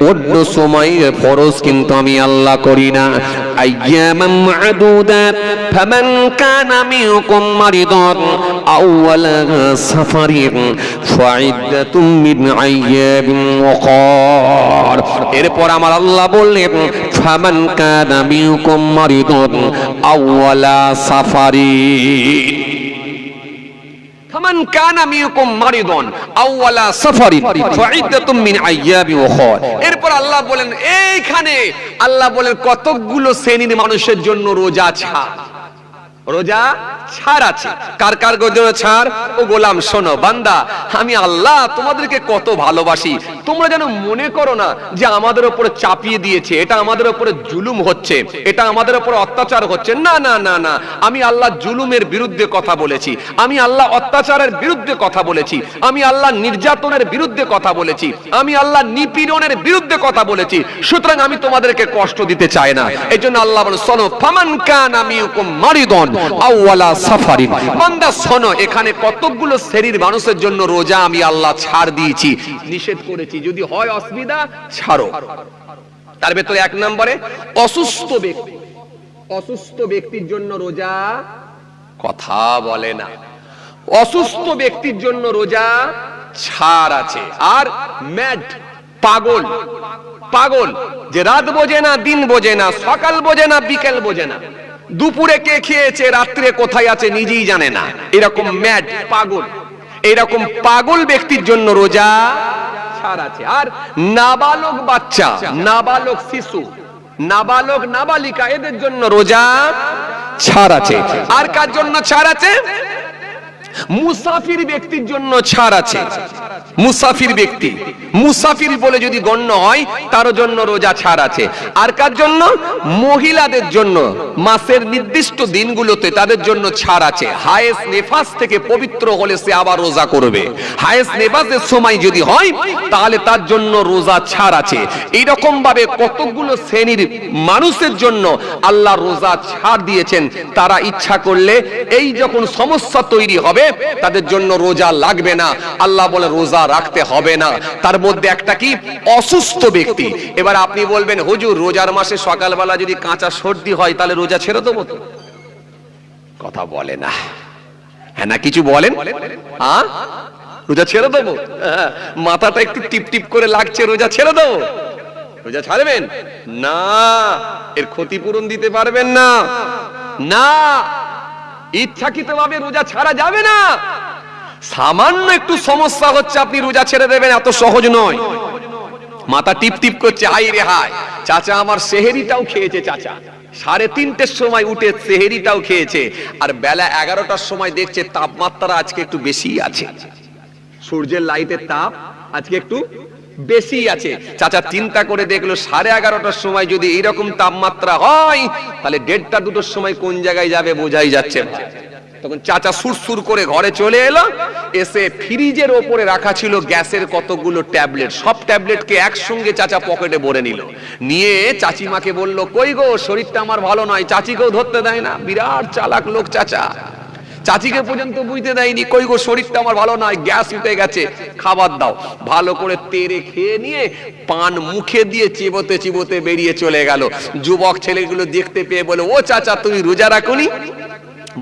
অন্য সময় ফরজ কিন্তু আমি আল্লাহ করি না। আইয়ামাম মা'দুদাত, ফামান কানা মিনকুম মারিদান আও আলা সাফারিন ফাইদ্দাতুম মিন আইয়ামিন উখর। এরপর আমার আল্লাহ বললেন, ফামান কানা মিনকুম মারিদান আও আলা সাফারিন, ফামান কানা মিনকুম মারিদান আও আলা সাফারিন ফাইদ্দাতুম মিন আইয়ামিন উখর। এরপর আল্লাহ বলেন, এইখানে আল্লাহ বলেন কতগুলো শ্রেণীর মানুষের জন্য রোজা ছাড়, রোজা ছাড় আছে। কার কার জন্য ছাড়? ও গোলাম শোনো, বান্দা, আমি আল্লাহ তোমাদেরকে কত ভালোবাসি, তোমরা যেন মনে করো না যে আমাদের উপরে চাপিয়ে দিয়েছে, এটা আমাদের উপরে জুলুম হচ্ছে, এটা আমাদের উপরে অত্যাচার হচ্ছে। না না না না, আমি আল্লাহ জুলুমের বিরুদ্ধে কথা বলেছি, আমি আল্লাহ অত্যাচারের বিরুদ্ধে কথা বলেছি, আমি আল্লাহ নির্যাতনের বিরুদ্ধে কথা বলেছি, আমি আল্লাহ নিপীড়নের বিরুদ্ধে কথা বলেছি। সুতরাং আমি তোমাদেরকে কষ্ট দিতে চাই না। এই জন্য আল্লাহ বলেন, শোনো, ফামান কানা মিনকুম মারিদান আও আলা সাফারিন, বান্দা শোনো, এখানে কতগুলো শ্রেণীর মানুষের জন্য রোজা আমি আল্লাহ ছাড় দিয়েছি, নিষেধ করেছি। যদি হয় অসুবিধা, ছাড়ো। তার ভেতরে 1 নম্বরে অসুস্থ ব্যক্তি, অসুস্থ ব্যক্তির জন্য রোজা কথা বলে না, অসুস্থ ব্যক্তির জন্য রোজা ছাড় আছে। আর ম্যাড, পাগল, পাগল যে রাত বোঝে না, দিন বোঝে না, সকাল বোঝে না, বিকেল বোঝে না, দুপুরে কে খেয়েছে, রাত্রে কোথায় আছে নিজেই জানে না, এরকম ম্যাড, পাগল, এরকম পাগল ব্যক্তির জন্য রোজা ছাড় আছে। আর নাবালক বাচ্চা, নাবালক শিশু, নাবালক নাবালিকা, এদের জন্য রোজা ছাড় আছে। আর কার জন্য ছাড় আছে? মুসাফির ব্যক্তির জন্য ছাড় আছে। মুসাফির ব্যক্তি, মুসাফির বলে যদি গণ্য হয়, তার জন্য রোজা ছাড় আছে। আর কার জন্য? মহিলাদের জন্য মাসের নির্দিষ্ট দিনগুলোতে তাদের জন্য ছাড় আছে। হায়েস নেফাস থেকে পবিত্র হলে সে আবার রোজা করবে, হায়েস নেফাসের সময় যদি হয় তাহলে তার জন্য রোজা ছাড় আছে। এইরকম ভাবে কতগুলো শ্রেণীর মানুষের জন্য আল্লাহ রোজা ছাড় দিয়েছেন। তারা ইচ্ছা করলে এই যখন সমস্যা তৈরি হবে তাদের জন্য রোজা লাগবে না, আল্লাহ বলে রোজা রাখতে হবে না। তার মধ্যে একটা কি? অসুস্থ ব্যক্তি। এবার আপনি বলবেন, হুজুর রোজার মাসে সকালবেলা যদি কাঁচা সর্দি হয় তাহলে রোজা ছেড়ে দেবো তো? কথা বলে না, হ্যাঁ না কিছু বলেন? হ্যাঁ, রোজা ছেড়ে দেবো? মাথাটা একটু টিপ টিপ করে লাগছে, রোজা ছেড়ে দেবো? রোজা ছাড়বেন না, এর ক্ষতিপূরণ দিতে পারবেন না। না, ইচ্ছাকৃতভাবে রোজা ছাড়া যাবে না। সামান্য একটু সমস্যা হচ্ছে আপনি রোজা ছেড়ে দেবেন, এত সহজ নয়। মাথা টিপ টিপ করছে, হাই রে হাই, চাচা আমার সেহেরিটাও খেয়েছে, চাচা 3:30-র সময় উঠে সেহেরিটাও খেয়েছে, আর বেলা 11টার সময় দেখছে তাপমাত্রা আজকে একটু বেশি আছে, সূর্যের লাইটের তাপ আজকে একটু বেশি আছে। চাচা চিন্তা করে দেখলো 11:30টার সময় যদি এইরকম তাপমাত্রা হয়, তাহলে 1:30-2টার সময় কোন জায়গায় যাবে বোঝাই যাচ্ছে। তখন চাচা সুরসুর করে ঘরে চলে এলো, এসে ফ্রিজের ওপরে রাখা ছিল গ্যাসের কতগুলো ট্যাবলেট, সব ট্যাবলেটকে একসঙ্গে চাচা পকেটে ভরে নিল, নিয়ে চাচিমাকে বলল, কই গো শরীরটা আমার ভালো নয়। চাচিকেও ধরতে দেয় না, বিরাট চালাক লোক চাচা, চাচিকে পর্যন্ত বুঝতে দেয়নি, কই গো শরীরটা আমার ভালো নয়, গ্যাস উঠে গেছে, খাবার দাও। ভালো করে তেরে খেয়ে নিয়ে পান মুখে দিয়ে চিবোতে চিবোতে বেরিয়ে চলে গেল। যুবক ছেলেগুলো দেখতে পেয়ে বলে, ও চাচা তুমি রোজা রাখোনি?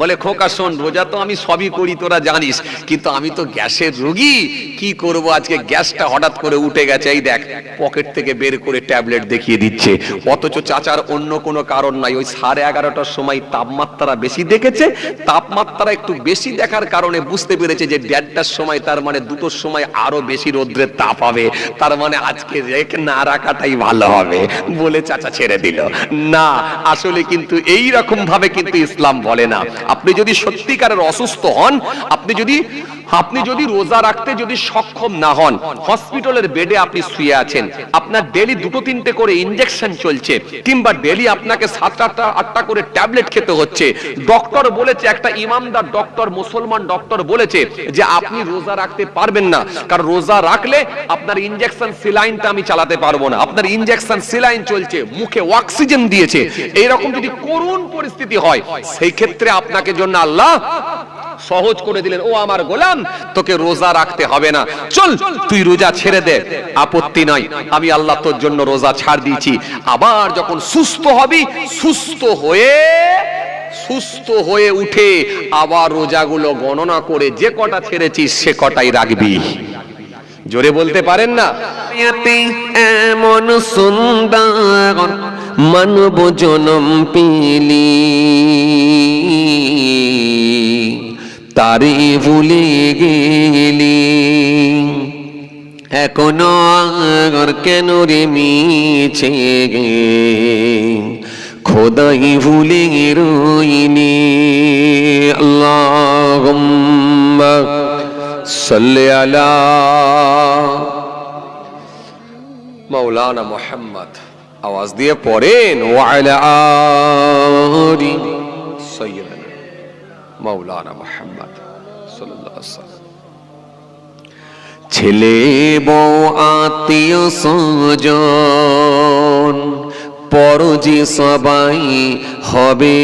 বলে, খোকা শোন, রোজা তো আমি সবই করি, তোরা জানিস, কিন্তু আমি তো গ্যাসের রোগী, কি করব, আজকে গ্যাসটা হঠাৎ করে উঠে গেছে। এই দেখ, পকেট থেকে বের করে ট্যাবলেট দেখিয়ে দিচ্ছে। অথচ চাচার অন্য কোনো কারণ নাই, ওই 11:30টার সময় তাপমাত্রা বেশি দেখেছে, তাপমাত্রা একটু বেশি দেখার কারণে বুঝতে পেরেছে যে 1:30টার সময়, তার মানে 2টোর সময় আরো বেশি রোদ্রের তাপ হবে, তার মানে আজকে রেখে না রাখাটাই ভালো হবে, বলে চাচা ছেড়ে দিল। না, আসলে কিন্তু এই রকম ভাবে কিন্তু ইসলাম বলে না। আপনি যদি সত্যিকারের অসুস্থ হন, আপনি যদি রোজা রাখতে যদি সক্ষম না হন, হসপিটালের বেডে আপনি শুয়ে আছেন, আপনার ডেলি 2-3টে করে ইনজেকশন চলছে, কিংবা ডেলি আপনাকে 7-8টা করে ট্যাবলেট খেতে হচ্ছে, ডক্টর বলেছে, একটা ইমামদার ডক্টর, মুসলমান ডক্টর বলেছে যে আপনি রোজা রাখতে পারবেন না, কারণ রোজা রাখলে আপনার ইনজেকশন সিলাইনটা আমি চালাতে পারবো না, আপনার ইনজেকশন সিলাইন চলছে, মুখে অক্সিজেন দিয়েছে, এইরকম যদি করুণ পরিস্থিতি হয়, সেই ক্ষেত্রে আপনাকে জন্য আল্লাহ সহজ করে দিলেন, ও আমার গোলাম, তোকে রোজা রাখতে হবে না, চল তুই রোজা ছেড়ে দে, আপত্তি নাই, আমি আল্লাহ তোর জন্য রোজা ছাড় দিয়েছি। আবার যখন সুস্থ হবি, সুস্থ হয়ে উঠে আবার রোজাগুলো গণনা করে যে কটা ছেড়েছিস সে কটাই রাখবি। জোরে বলতে পারেন না? এমন সুন্দর মানব জনম পেলি, তারে ভুলে গেলি, এখনো আর কেন রে মিছে গে, খোদাই ভুলে রইনি। আল্লাহুম্মা সাল্লি আলা মাওলানা মুহাম্মদ। আওয়াজ দিয়ে পড়েন, ওয়া আলা আলি সাইয়্যিদানা মাওলানা মুহাম্মদ সাল্লাল্লাহু আলাইহি ওয়াসাল্লাম। ছেলে বউ আত্মীয় স্বজন পরজি সবাই হবে,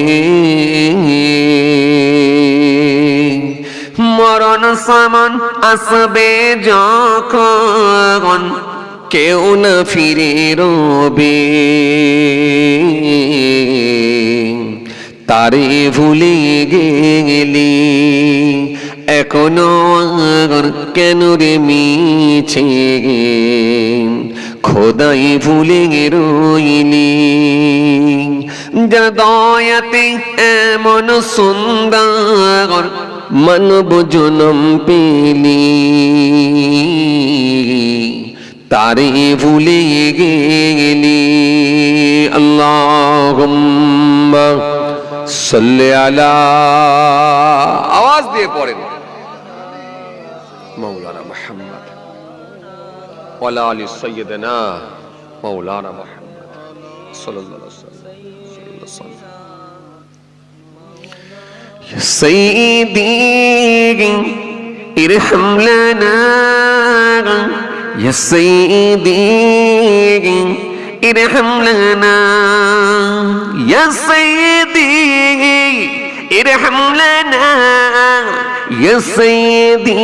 মরণ সমান আসবে যখন, কেউ না ফিরে রবে, তারে ভুলে গেলি, এখনো আর কেন রে মিছে গে, খোদাই ভুলে রইলি। যার দয়াতে এমন সুন্দর মানব জনম পেলি, তারে ভুলে গেলি। আল্লাহুম্মা সাল্লি আলা, আওয়াজ দিয়ে পড়েন, মাওলানা মুহাম্মদ ওয়া আলা আলি সাইয়্যিদানা মাওলানা মুহাম্মদ সাল্লাল্লাহু আলাইহি ওয়াসাল্লাম। ইয়া সাইয়্যিদি ইরহাম লানা, ইয়া সাইয়্যিদি ইরহাম লানা, ইয়া সাইয়্যিদি ইরহাম লানা, ইয়া সাইয়্যিদি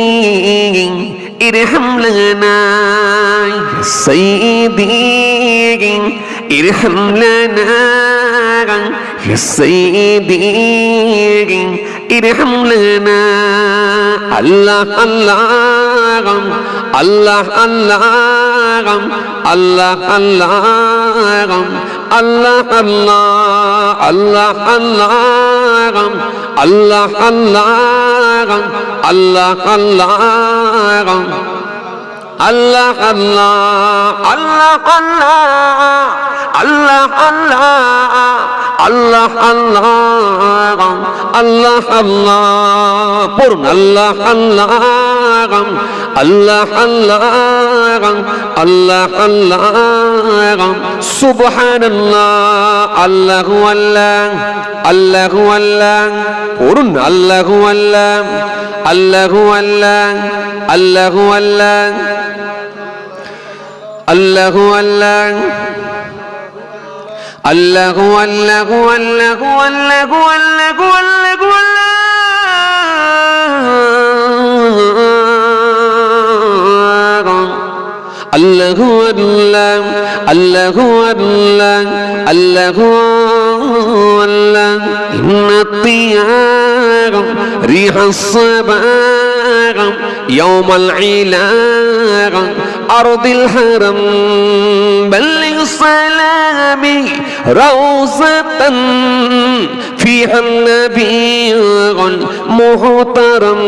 ইরহাম লানা, ইয়া সাইয়্যিদি ইরহাম লানা, ইয়া সাইয়্যিদি ইরহাম লানা। আল্লাহ আল্লাহ আল্লাহ আল্লাহ আল্লাহ আল্লাহ আল্লাহ আল্লাহ আল্লাহ আল্লাহ আল্লাহ আল্লাহ আল্লাহ আল্লাহ আল্লাহ আল্লাহ আল্লাহ আল্লাহ আল্লাহ আল্লাহ আল্লাহ আল্লাহ পড়ুন আল্লাহ আল্লাহ আল্লাহ আল্লাহ আল্লাহ আল্লাহ সুবহানাল্লাহ আল্লাহু আল্লাহ আল্লাহু আল্লাহ পড়ুন আল্লাহু আল্লাহ আল্লাহু আল্লাহ আল্লাহু আল্লাহ আল্লাহু আল্লাহ আল্লাহু আল্লাহু আল্লাহু আল্লাহু আল্লাহু আল্লাহু আল্লাহু আল্লাহ আল্লাহু আল্লাহ আল্লাহু আল্লাহ ইন্নাতিয়ার রিহাস সাবাগ ইয়াউমাল ইলাগ আরদিল হারাম বাল্লিগ সালামি রাউসাতান ফিহা নাবিয়ুল মুহতারাম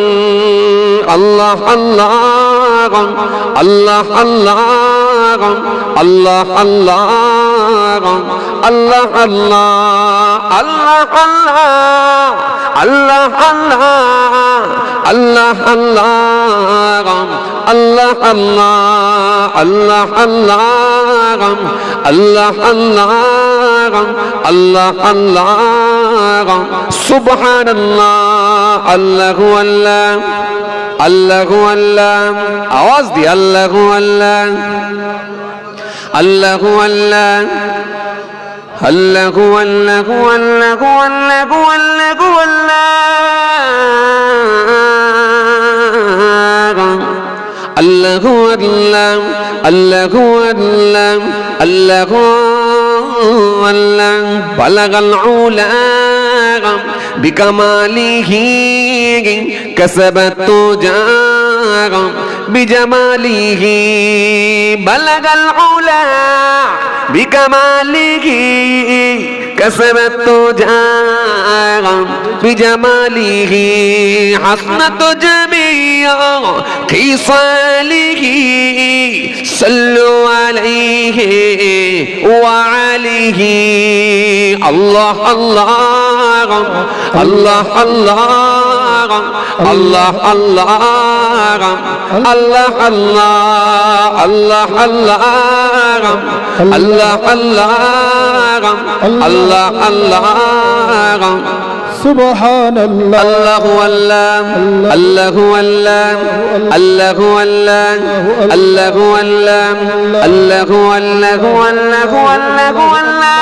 আল্লাহ আল্লাহ আল্লাহ আল্লাহ আল্লাহ আল্লাহ আল্লাহ আল্লাহ আল্লাহ আল্লাহ আল্লাহ আল্লাহ আল্লাহ আল্লাহ আল্লাহ আল্লাহ আল্লাহ সুবহানাল্লাহ আল্লাহু আল্লাহ আল্লাহু আল্লাহ আওয়াজ দি আল্লাহু আল্লাহ আল্লাহু আল্লাহ আল্লাহু আল্লাহু আল্লাহু আল্লাহু আল্লাহু আল্লাহু আল্লাহ আল্লাহু আল্লাহ আল্লাহু আল্লাহ বালাগাল উলা বিকামালিহি كسبت تجا بجماله بلغ العلا بكماله كسبت تجا بجماله حسنت جميع خصاله صلوا عليه وعليه الله الله الله الله আল্লাহ আল্লাহ আল্লাহ আল্লাহ আল্লাহ আল্লাহ আল্লাহ আল্লাহ আল্লাহ আল্লাহ সুবহানাল্লাহ আল্লাহু আল্লাহ আল্লাহু আল্লাহ আল্লাহু আল্লাহ আল্লাহু আল্লাহ আল্লাহু আল্লাহু আল্লাহু আল্লাহু আল্লাহ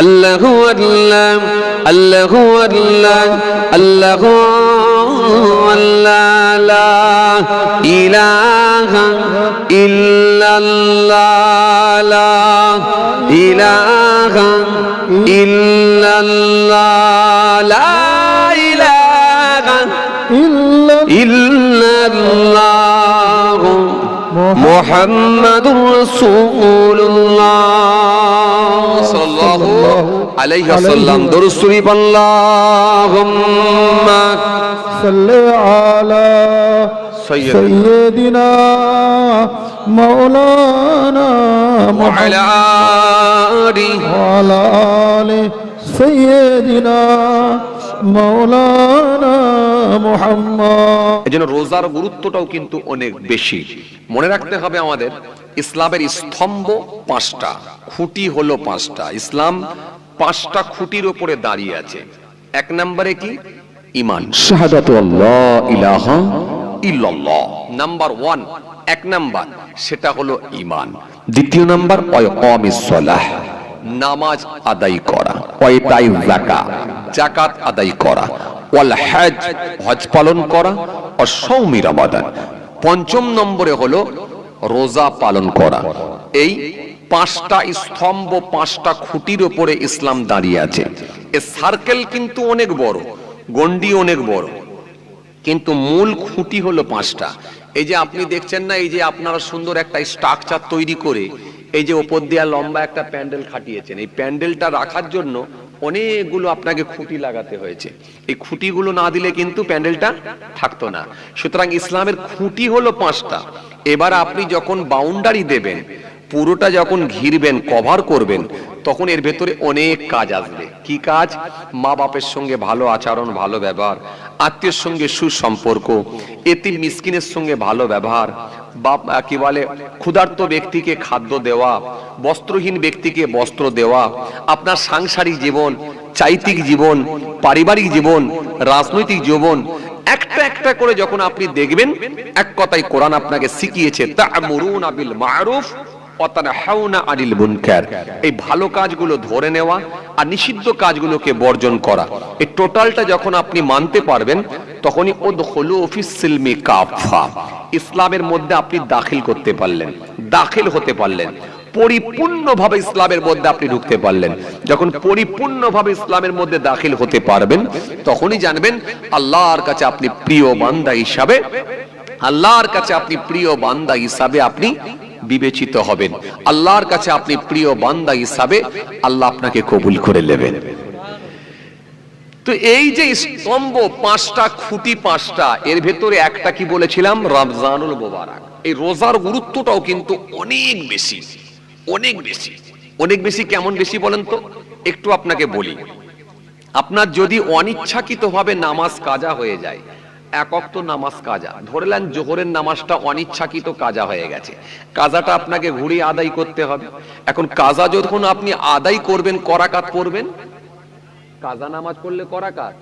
আল্লাহু আল্লাহ আল্লাহু আল্লাহ আল্লাহু আল্লাহ লা ইলাহা ইল্লাল্লাহ লা ইলাহা ইল্লাল্লাহ লা ইলাহা ইল্লাল্লাহ মুহাম্মাদুর রাসূলুল্লাহ সাল্লাল্লাহু আলাইহি ওয়াসাল্লাম দরুদ শরীফ আল্লাহুম্মা সাল্লি আলা সাইয়্যিদিনা মাওলানা মুহাম্মদ ওয়া আলা আলি সাইয়্যিদিনা মাওলানা মুহাম্মদ। এজন্য রোজার গুরুত্বটাও কিন্তু অনেক বেশি। মনে রাখতে হবে আমাদের ইসলামের স্তম্ভ পাঁচটা, খুঁটি হলো পাঁচটা। ইসলাম পাঁচটা খুঁটির উপরে দাঁড়িয়ে আছে। এক নম্বরে কি? ঈমান, শাহাদাতু আল্লাহ ইলাহা ইল্লাল্লাহ। নাম্বার 1, এক নাম্বার সেটা হলো ঈমান। দ্বিতীয় নাম্বার ইকামিস সালাহ, নামাজ আদায় করা, ওয়াইতাই যাকাত, যাকাত আদায় করা, ওয়াল হজ, হজ পালন করা, ও সাওমি রমাদান। পঞ্চম নম্বরে হলো রোজা পালন করা। এই পাঁচটা স্তম্ভ, পাঁচটা খুঁটির উপরে ইসলাম দাঁড়িয়ে আছে। এই সার্কেল কিন্তু অনেক বড়, গন্ডি অনেক বড়, কিন্তু মূল খুঁটি হলো পাঁচটা। এই যে আপনি দেখছেন না, এই যে আপনারা সুন্দর একটা স্ট্রাকচার তৈরি করে এই যে ওপর দিয়ে লম্বা একটা প্যান্ডেল খাটিয়েছেন, এই প্যান্ডেলটা রাখার জন্য অনেকগুলো আপনাকে খুঁটি লাগাতে হয়েছে। এই খুঁটিগুলো না দিলে কিন্তু প্যান্ডেলটা থাকতো না। সুতরাং ইসলামের খুঁটি হলো 5টা। এবার আপনি যখন বাউন্ডারি দেবেন, পুরোটা যখন ঘিরবেন, কভার করবেন, তখন এর ভেতরে অনেক কাজ আসবে। কি কাজ? মা বাপের সঙ্গে ভালো আচরণ, ভালো ব্যবহার, আত্মীয়ের সঙ্গে সুসম্পর্ক, এতিম মিসকিনের সঙ্গে ভালো ব্যবহার, বাপ কি বলে ক্ষুধার্ত ব্যক্তিকে খাদ্য দেওয়া, বস্ত্রহীন ব্যক্তিকে বস্ত্র দেওয়া, আপনার সাংসারিক জীবন, চাইতিক জীবন, পারিবারিক জীবন, রাজনৈতিক জীবন, একটা একটা করে যখন আপনি দেখবেন, এক কথায় কোরআন আপনাকে শিখিয়েছে তা'মুরুনা বিল মা'রুফ ওয়া তানহাউনা আনিল মুনকার। এই ভালো কাজগুলো ধরে নেওয়া আর নিষিদ্ধ কাজগুলোকে বর্জন করা, এই টোটালটা যখন আপনি মানতে পারবেন, তখনই উদখুলু ফিস সিলমি কাফা, ইসলামের মধ্যে আপনি দাখিল করতে পারলেন, দাখিল হতে পারলেন, পরিপূর্ণভাবে ইসলামের মধ্যে আপনি ঢুকতে পারলেন। যখন পরিপূর্ণভাবে ইসলামের মধ্যে দাখিল হতে পারবেন, তখনই জানবেন আল্লাহর কাছে আপনি প্রিয় বান্দা হিসাবে, আল্লাহর কাছে আপনি প্রিয় বান্দা হিসাবে আপনি বিবেচিত হবেন। আল্লাহর কাছে আপনি প্রিয় বান্দা হিসাবে আল্লাহ আপনাকে কবুল করে নেবেন। তো এই যে স্তম্ভ 5টা, খুঁটি 5টা, এর ভেতরে একটা কি বলেছিলাম? রমজানুল মুবারক। এই রোজার গুরুত্বটাও কিন্তু অনেক বেশি, অনেক বেশি, অনেক বেশি। কেমন বেশি বলেন তো? একটু আপনাকে বলি। আপনার যদি অনিচ্ছাকৃতভাবে নামাজ কাজা হয়ে যায়, এক ওয়াক্ত নামাজ কাজা, ধরলেন জোহরের নামাজটা অনিচ্ছাকৃত কাজা হয়ে গেছে, কাজাটা আপনাকে ঘুরিয়ে আদায় করতে হবে। এখন কাজা যখন আপনি আদায় করবেন, করাকাত পড়বেন। কাজা নামাজ পড়লে করাকাত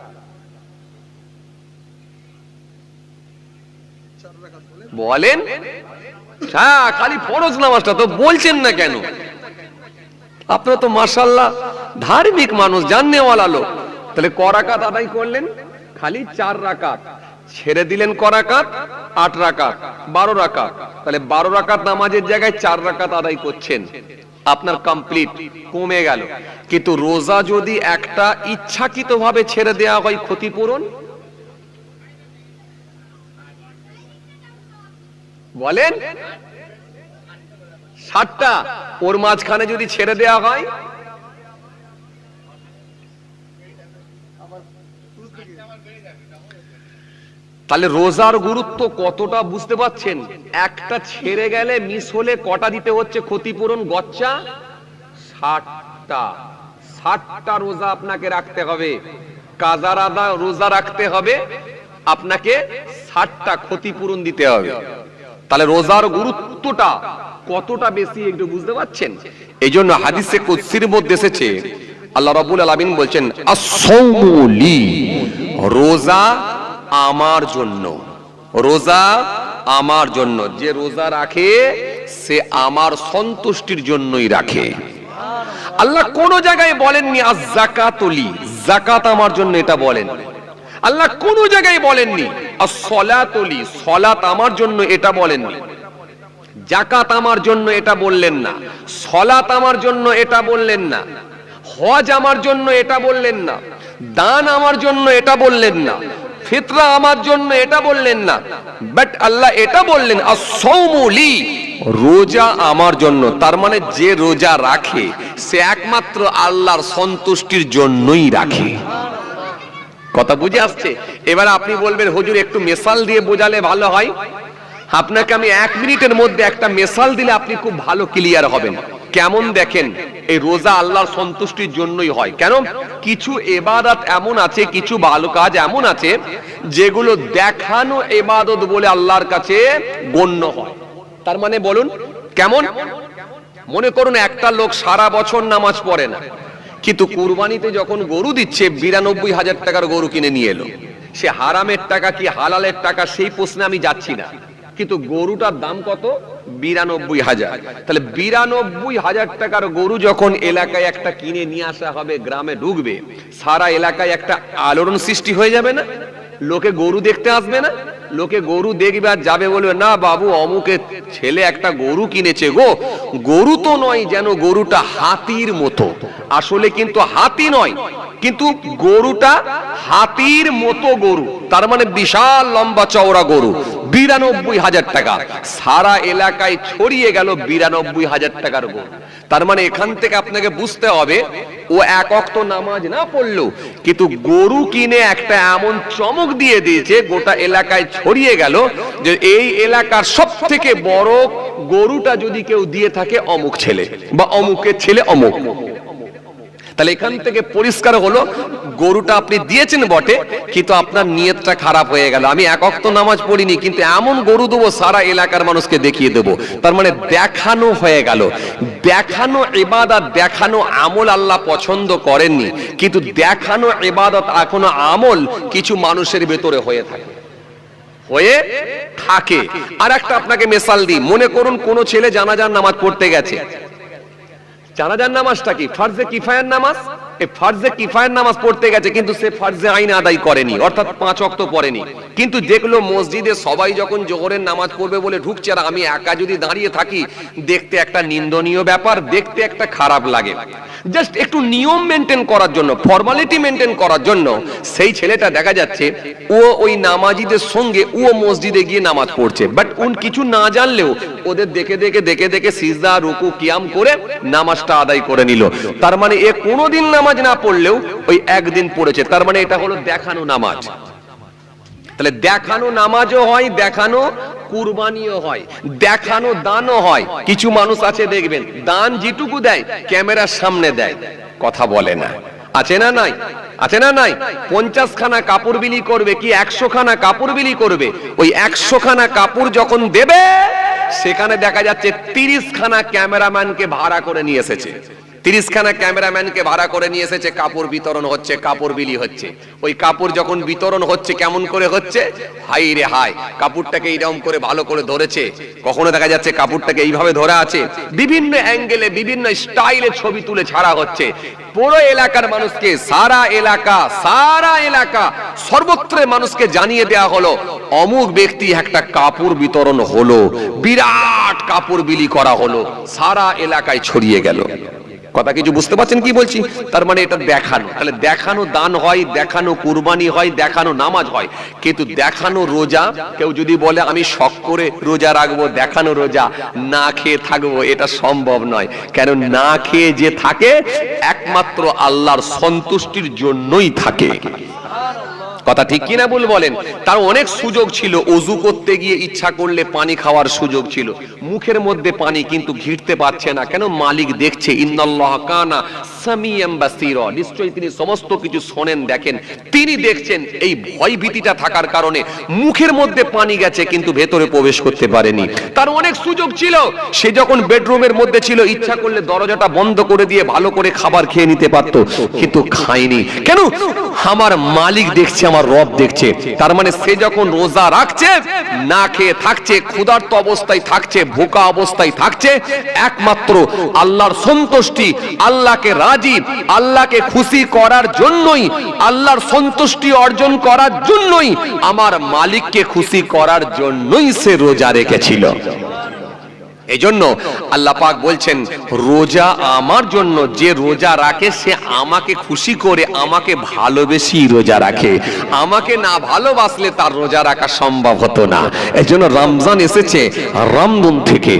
বলেন? হ্যাঁ, খালি ফরজ নামাজটা তো বলছেন না কেন? আপনারা তো মাশাআল্লাহ ধার্মিক মানুষ, জাননেওয়ালা লোক। তাহলে করাকাত আদায় করলেন খালি 4 রাকাত, ছেড়ে দিলেন করাকাত 8 রাকাত, 12 রাকাত। তাহলে 12 রাকাত নামাজের জায়গায় 4 রাকাত আদায় করছেন, আপনার কমপ্লিট, কমে গেল। কিন্তু রোজা যদি একটা ইচ্ছাকৃতভাবে ছেড়ে দেওয়া হয়, ক্ষতিপূরণ বলেন 60টা, ওর মাঝখানে যদি ছেড়ে দেওয়া হয়, তাহলে রোজার গুরুত্ব কতটা বুঝতে পাচ্ছেন? একটা ছেড়ে গেলে, মিস হলে কটা দিতে হচ্ছে ক্ষতিপূরণ? গচ্চা 60টা। 60টা রোজা আপনাকে রাখতে হবে, কাজার আদা রোজা রাখতে হবে, আপনাকে 60টা ক্ষতিপূরণ দিতে হবে। তাহলে রোজার গুরুত্বটা কতটা বেশি একটু বুঝতে পাচ্ছেন? এই জন্য হাদিসে কুদসির মধ্যে এসেছে, আল্লাহ রাব্বুল আলামিন বলছেন আস-সাওমু লি, রোজা আমার জন্য, রোজা আমার জন্য। যে রোজা রাখে সে আমার সন্তুষ্টির জন্যই রাখে। আল্লাহ কোন জায়গায় বলেননি আজ-যাকাতু লি, যাকাত আমার জন্য, এটা বলেন। আল্লাহ কোন জায়গায় বলেননি আস-সালাতু লি, সালাত আমার জন্য, এটা বলেননি। যাকাত আমার জন্য, এটা বললেন না। সালাত আমার জন্য, এটা বললেন না। হজ আমার জন্য, এটা বললেন না। দান আমার জন্য, এটা বললেন না। ফিতরা আমার জন্য, এটা বললেন না। বাট আল্লাহ এটা বললেন আস-সাওমু লি, রোজা আমার জন্য। তার মানে যে রোজা রাখে সে একমাত্র আল্লাহর সন্তুষ্টির জন্যই রাখে। কথা বুঝে আসছে? এবার আপনি বলবেন হুজুর একটু মিসাল দিয়ে বোঝালে ভালো হয়। আপনাকে আমি 1 মিনিটের মধ্যে একটা মিসাল দিলে আপনি খুব ভালো ক্লিয়ার হবেন। কেমন দেখেন, এই রোজা আল্লাহর সন্তুষ্টির জন্যই হয়। কেন? কিছু ইবাদত এমন আছে, কিছু ভালো কাজ এমন আছে যেগুলো দেখানো ইবাদত বলে আল্লাহর কাছে গণ্য হয়। তার মানে বলুন কেমন? মনে করুন একটা লোক সারা বছর নামাজ পড়ে না, কিন্তু কুরবানিতে যখন গরু দিচ্ছে 92,000 টাকার গরু কিনে নিয়ে এলো। সে হারামের টাকা কি হালালের টাকা সেই প্রশ্নে আমি যাচ্ছি না, কিন্তু গরুটার দাম কত? 92,000। তাহলে 92,000 টাকার গরু যখন এলাকায় একটা কিনে নিয়ে আসা হবে, গ্রামে ঢুকবে, সারা এলাকায় একটা আলোড়ন সৃষ্টি হয়ে যাবে না? লোকে গরু দেখতে আসবে না? লোকে গরু দেখবে আর যাবে, বলবে না বাবু অমুকের ছেলে একটা গরু কিনেছে গো, গরু তো নয়, যেন গরুটা হাতির মতো। আসলে কিন্তু হাতি নয়, কিন্তু গরুটা হাতির মতো গরু, তার মানে বিশাল লম্বা চওড়া গরু। 92,000 টাকা, সারা এলাকায় ছড়িয়ে গেল 92,000 টাকার গরু। তার মানে এখান থেকে আপনাকে বুঝতে হবে ও এক ওয়াক্ত নামাজ না পড়লো, কিন্তু গরু কিনে একটা এমন চমক দিয়ে দিয়েছে গোটা এলাকায় ছড়িয়ে গেল যে এই এলাকার সব থেকে বড় গরুটা যদি কেউ দিয়ে থাকে অমুক ছেলে বা অমুকের ছেলে অমুক। তাহলে এখান থেকে পরিষ্কার হলো গরুটা আপনি দিয়েছেন বটে, কিন্তু আপনার নিয়তটা খারাপ হয়ে গেল। আমি এক ওয়াক্ত নামাজ পড়িনি, কিন্তু এমন গরু দেবো সারা এলাকার মানুষকে দেখিয়ে দেবো। তার মানে দেখানো হয়ে গেল। দেখানো ইবাদত, দেখানো আমল আল্লাহ পছন্দ করেননি, কিন্তু দেখানো ইবাদত এখনো আমল কিছু মানুষের ভেতরে হয়ে থাকে। আর একটা আপনাকে মিসাল দিই, মনে করুন কোন ছেলে জানাজার নামাজ পড়তে গেছে। জানাজার নামাজটা কি? ফরজে কিফায়ার নামাজ। এই ফরজে কিফায়ার নামাজ পড়তে গেছে, কিন্তু সে ফরজে আইন আদায় করেনি, অর্থাৎ 5 ওয়াক্ত পড়েনি। কিন্তু দেখলো মসজিদে সবাই যখন জোহরের নামাজ পড়বে বলে ঢুকছে, আর আমি একা যদি দাঁড়িয়ে থাকি, দেখতে একটা নিন্দনীয় ব্যাপার, দেখতে একটা খারাপ লাগে। জাস্ট একটু নিয়ম মেনটেন করার জন্য, ফর্মালিটি মেনটেন করার জন্য সেই ছেলেটা দেখা যাচ্ছে ও ওই নামাজিদের সঙ্গে ও মসজিদে গিয়ে নামাজ পড়ছে। বাট উন কিছু না জানলেও ওদের দেখে সিজদা রুকু কিয়াম করে নামাজটা আদায় করে নিল। তার মানে এ কোনোদিন নামাজ না পড়লেও ওই একদিন পড়েছে। তার মানে এটা হলো দেখানো নামাজ। তাহলে দেখানো নামাজও হয়, দেখানো কুরবানিও হয়, দেখানো দানও হয়। কিছু মানুষ আছে দেখবেন দান যেটুকু দেয় ক্যামেরার সামনে দেয়, কথা বলে না। আছে না নাই? আছে না নাই? 50 খানা কাপড় বিলি করবে কি 100 খানা কাপড় বিলি করবে, ওই 100 খানা কাপড় যখন দেবে সেখানে দেখা যাচ্ছে 30 খানা ক্যামেরাম্যানকে ভাড়া করে নিয়ে এসেছে। 30 খানা ক্যামেরাম্যানকে ভাড়া করে নিয়ে এসেছে, কাপড় বিতরণ হচ্ছে, কাপড় বিলি হচ্ছে। ওই কাপড় যখন বিতরণ হচ্ছে কেমন করে হচ্ছে? হাই রে হাই, কাপড়টাকে এইরকম করে ভালো করে ধরেছে, কখনো দেখা যাচ্ছে কাপড়টাকে এইভাবে ধরা আছে, বিভিন্ন অ্যাঙ্গেলে বিভিন্ন স্টাইলে ছবি তুলে ছাড়া হচ্ছে। পুরো এলাকার মানুষকে, সারা এলাকা সর্বত্র মানুষকে জানিয়ে দেয়া হলো অমুক ব্যক্তি একটা কাপড় বিতরণ হলো, বিরাট কাপড় বিলি করা হলো, সারা এলাকায় ছড়িয়ে গেল। কথা কিছু বুঝতে পারছেন কি বলছি? তার মানে এটা দেখানো। তাহলে দেখানো দান হয়, দেখানো কুরবানি হয়, দেখানো নামাজ হয়, কিন্তু দেখানো রোজা, কেউ যদি বলে আমি শখ করে রোজা রাখবো, দেখানো রোজা, না খেয়ে থাকবো, এটা সম্ভব নয়। কেন? না খেয়ে যে থাকে একমাত্র আল্লাহর সন্তুষ্টির জন্যই থাকে। কথা ঠিক কিনা ভুল বলেন? তার অনেক সুযোগ ছিল, ওযু করতে গিয়ে ইচ্ছা করলে পানি খাওয়ার সুযোগ ছিল, মুখের মধ্যে পানি, কিন্তু ঘিরতে পারছে না। কেন? মালিক দেখছে। ইন্নাল্লাহ কানা সামিয়াম বাসীরা, নিশ্চয়ই তিনি সমস্ত কিছু শোনেন, দেখেন, তিনি দেখছেন। এই ভয় ভীতিটা থাকার কারণে মুখের মধ্যে পানি গেছে, কিন্তু ভেতরে প্রবেশ করতে পারেনি। তার অনেক সুযোগ ছিল, সে যখন বেডরুমের মধ্যে ছিল ইচ্ছা করলে দরজাটা বন্ধ করে দিয়ে ভালো করে খাবার খেয়ে নিতে পারত, কিন্তু খায়নি। কেন? আমার মালিক দেখছে, আমার রব দেখছে। তার মানে সে যখন রোজা রাখছে, না খেয়ে থাকছে, ক্ষুধার্ত অবস্থায় থাকছে, ভোকা অবস্থায় থাকছে, একমাত্র আল্লাহর সন্তুষ্টি, আল্লাহকে রাজি, আল্লাহকে খুশি করার জন্যই, আল্লাহর সন্তুষ্টি অর্জন করার জন্যই, আমার মালিককে খুশি করার জন্যই সে রোজা রেখেছিল। এজন্য আল্লাহ পাক বলছেন রোজা আমার জন্য, যে রোজা রাখে সে আমাকে খুশি করে, আমাকে ভালোবেসেই রোজা রাখে। আমাকে না ভালোবাসলে তার রোজা রাখা সম্ভব হতো না। এজন্য রমজান এসেছে রামদুন থেকে,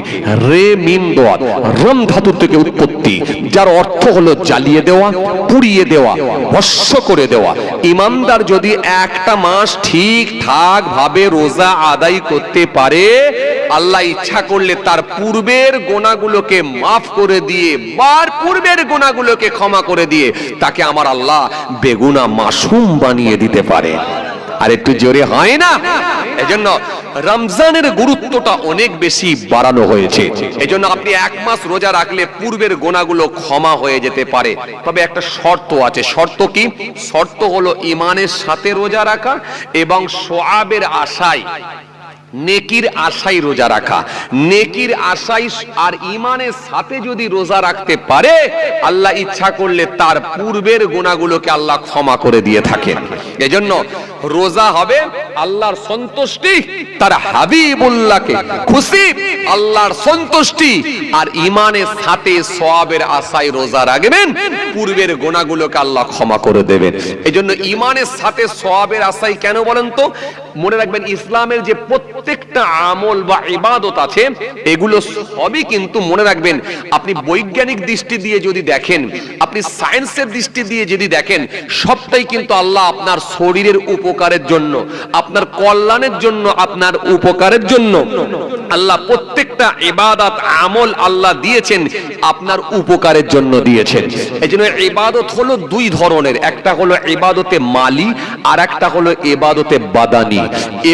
রে মিম দোয়াত, রম ধাতু থেকে উৎপত্তি, যার অর্থ হলো জ্বালিয়ে দেওয়া, পুড়িয়ে দেওয়া, ভস্ম করে দেওয়া। ইমানদার যদি একটা মাস ঠিকঠাক ভাবে রোজা আদায় করতে পারে, আল্লাহ ইচ্ছা করলে তার পূর্বের গুনাহগুলোকে মাফ করে দিয়ে, পূর্বের গুনাহগুলোকে ক্ষমা করে দিয়ে তাকে আমার আল্লাহ বেগুনা মাসুম বানিয়ে দিতে পারে। আর একটু জোরে হয় না? এজন্য রমজানের গুরুত্বটা অনেক বেশি বাড়ানো হয়েছে। এজন্য আপনি 1 মাস রোজা রাখলে পূর্বের গুনাহগুলো ক্ষমা হয়ে যেতে পারে। তবে একটা শর্ত আছে। শর্ত কি? শর্ত হলো ঈমানের সাথে রোজা রাখা এবং সওয়াবের আশায়, নেকির আশায় রোজা রাখা। নেকির আশায় আর ঈমানের সাথে যদি রোজা রাখতে পারে, আল্লাহ ইচ্ছা করলে তার পূর্বের গুনাহগুলোকে আল্লাহ ক্ষমা করে দিয়ে থাকেন। এজন্য রোজা হবে আল্লাহর সন্তুষ্টি, তার হাবিবুল্লাহকে খুশি, আল্লাহর সন্তুষ্টি আর ঈমানের সাথে সওয়াবের আশায় রোজা রাখবেন, পূর্বের গুনাহগুলোকে আল্লাহ ক্ষমা করে দেবেন। এজন্য ঈমানের সাথে সওয়াবের আশায় কেন বলেন তো? মনে রাখবেন ইসলামের যে প্রত্যেকটা আমল বা ইবাদত আছে, এগুলো সবই কিন্তু মনে রাখবেন, আপনি বৈজ্ঞানিক দৃষ্টি দিয়ে যদি দেখেন, আপনি সায়েন্সের দৃষ্টি দিয়ে যদি দেখেন, সবটাই কিন্তু আল্লাহ আপনার শরীরের উপকারের জন্য, আপনার কল্যাণের জন্য, আপনার উপকারের জন্য আল্লাহ প্রত্যেকটা ইবাদত আমল আল্লাহ দিয়েছেন আপনার উপকারের জন্য দিয়েছেন। এজন্য ইবাদত হলো দুই ধরনের, একটা হলো ইবাদতে মালি আর একটা হলো ইবাদতে বাদানি।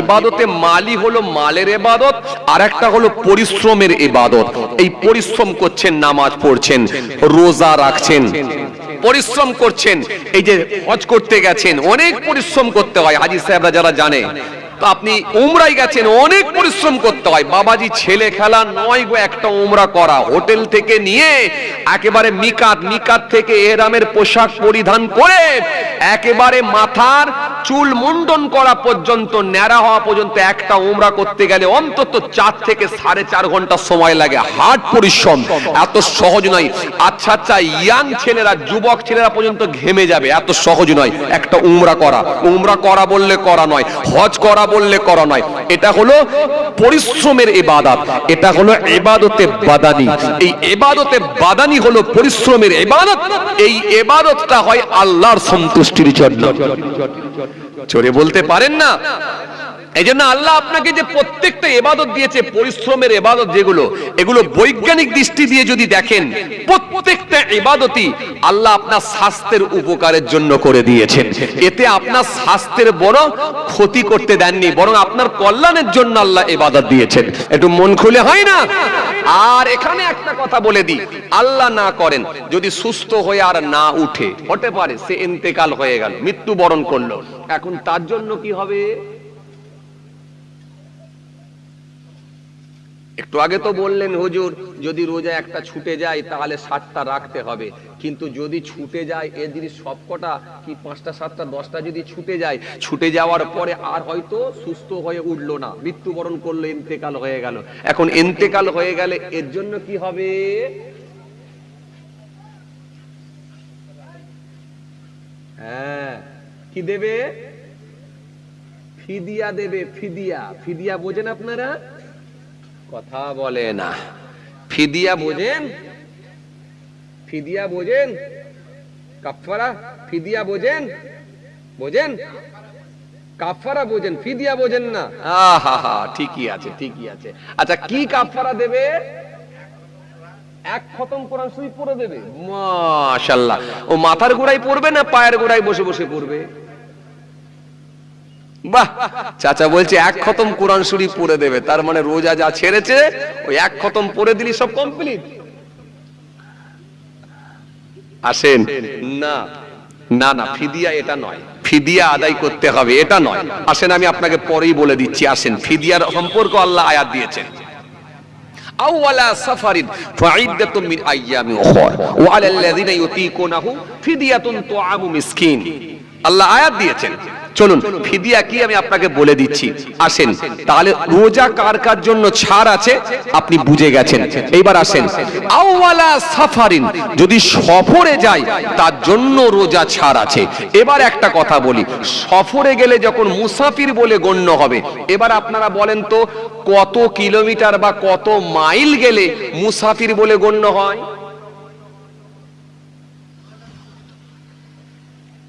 ইবাদতে মালি হলো মালের ইবাদত, আর একটা হলো পরিশ্রমের ইবাদত। এই পরিশ্রম করছেন, নামাজ পড়ছেন, রোজা রাখছেন, পরিশ্রম করছেন, এই যে হজ করতে গেছেন, অনেক পরিশ্রম করতে হয়। হাজী সাহেবরা যারা জানে, তো আপনি উমরায় গেছেন, অনেক পরিশ্রম করতে হয়। বাবাজি ছেলে খেলা নয় গো একটা উমরা করা। হোটেল থেকে নিয়ে একেবারে মিকাত থেকে এহরামের পোশাক পরিধান করে একেবারে মাথার চুল মুন্ডন করা পর্যন্ত, ন্যাড়া হওয়া পর্যন্ত একটা উমরা করতে গেলে অন্তত 4 থেকে 4.5 ঘন্টা সময় লাগে। হার্ড পরিশ্রম, এত সহজ নয়। আচ্ছা ইয়াং ছেলেরা, যুবক ছেলেরা পর্যন্ত ঘেমে যাবে, এত সহজ নয় একটা উমরা করা। উমরা করা বললে করা নয়, হজ করা বললে করা নয়। এটা হলো পরিশ্রমের ইবাদত, এটা হলো ইবাদতে বাদানি। এই ইবাদতে বাদানি হলো পরিশ্রমের ইবাদত। এই ইবাদতটা হয় আল্লাহর সন্তুষ্টির জন্য। চোরে বলতে পারেন না। এই জন্য আল্লাহ আপনাকে যে প্রত্যেকটা ইবাদত দিয়েছে, পরিশ্রমের ইবাদত যেগুলো, এগুলো বৈজ্ঞানিক দৃষ্টি দিয়ে যদি দেখেন, প্রত্যেকটা ইবাদতই আল্লাহ আপনার স্বাস্থ্যের উপকারের জন্য করে দিয়েছেন। এতে আপনার স্বাস্থ্যের বড় ক্ষতি করতে দেননি, বরং আপনার কল্যাণের জন্য আল্লাহ ইবাদত দিয়েছেন। একটু মন খুলে হয় না? আর এখানে একটা কথা বলে দিই, আল্লাহ না করেন যদি সুস্থ হয়ে আর না উঠে, হতে পারে সে ইন্তেকাল হয়ে গেল, মৃত্যুবরণ করলো, এখন তার জন্য কি হবে? একটু আগে তো বললেন হুজুর, যদি রোজা একটা ছুটে যায় তাহলে 60টা রাখতে হবে। কিন্তু যদি ছুটে যায়, এ যদি সবকটা কি 5টা 7টা 10টা যদি ছুটে যায়, ছুটে যাওয়ার পরে আর হয়তো সুস্থ হয়ে উঠলো না, মৃত্যুবরণ করলো, ইন্তেকাল হয়ে গেল, এখন ইন্তেকাল হয়ে গেলে এর জন্য কি হবে? হ্যাঁ, কি দেবে? ফিদিয়া দেবে। ফিদিয়া বোঝেন আপনারা? কথা বলে না। ফিদিয়া বোঝেন? কাফারা, ফিদিয়া বোঝেন? কাফারা বোঝেন, ফিদিয়া বোঝেন না? ঠিকই আছে। আচ্ছা, কি কাফারা দেবে? এক খতম কোরআন শরীফ পড়ে দেবে। মাশাআল্লাহ। ও মাথার গোড়ায় পড়বে না পায়ের গোড়ায় বসে বসে পড়বে? বাহ, চাচা বলছে এক খতম কোরআন শরীফ পড়ে দেবে, তার মানে রোজা যা ছেড়েছে ওই এক খতম পড়ে দিলি সব কমপ্লিট। আসেন না, ফিদিয়া এটা নয়, ফিদিয়া আদায় করতে হবে এটা নয়। আসেন আমি আপনাকে পরেই বলে দিচ্ছি। আসেন, ফিদিয়ার সম্পর্ক আল্লাহ আয়াত দিয়েছেন, আওয়ালা সাফারিন ফাইদাতুম মিন আইয়ামিন উখরা ওয়া আলাল্লাযিনা ইউতিকুনাহু ফিদিয়াতুন তুআমু মিসকিন। আল্লাহ আয়াত দিয়েছেন। চলুন ফিদিয়া কি আমি আপনাকে বলে দিচ্ছি। আসেন তাহলে রোজা কার কার জন্য ছাড় আছে আপনি বুঝে গেছেন। এইবার আসেন, আওয়ালা সাফারিন, যদি সফরে যায় তার জন্য রোজা ছাড় আছে। এবার একটা কথা বলি, সফরে গেলে যখন মুসাফির বলে গণ্য হবে, এবার আপনারা বলেন তো কত কিলোমিটার বা কত মাইল গেলে মুসাফির বলে গণ্য হয়?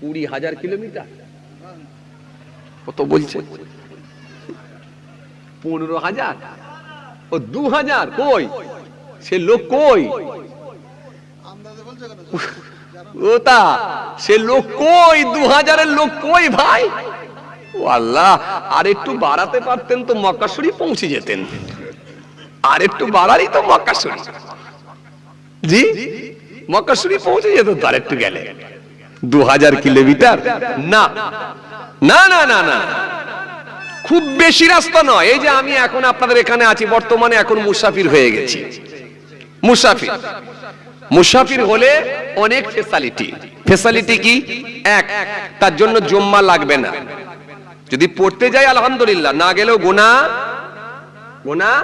20,000 কিলোমিটার। কত বলছে? 15,000 ও 2,000? কই সে লোক, কই ওটা সে লোক, কই 2,000-এর লোক কই ভাই? ও আল্লাহ, আর একটু বাড়াতে পারতেন তো মক্কা শরীফ পৌঁছে যেতেন। আর একটু বাড়ারই তো মক্কা শরীফ, জি মক্কা শরীফ পৌঁছে যেত তো আর একটু গেলে। 2,000 কিলোমিটার না, খুব বেশি রাস্তা নয়। এই যে আমি এখন আপনাদের এখানে আছি, বর্তমানে এখন মুসাফির হয়ে গেছি। মুসাফির হলে অনেক ফেসিলিটি কি? এক, তার জন্য জুম্মা লাগবে না। যদি পড়তে যাই আলহামদুলিল্লাহ, না গেলেও গুনাহ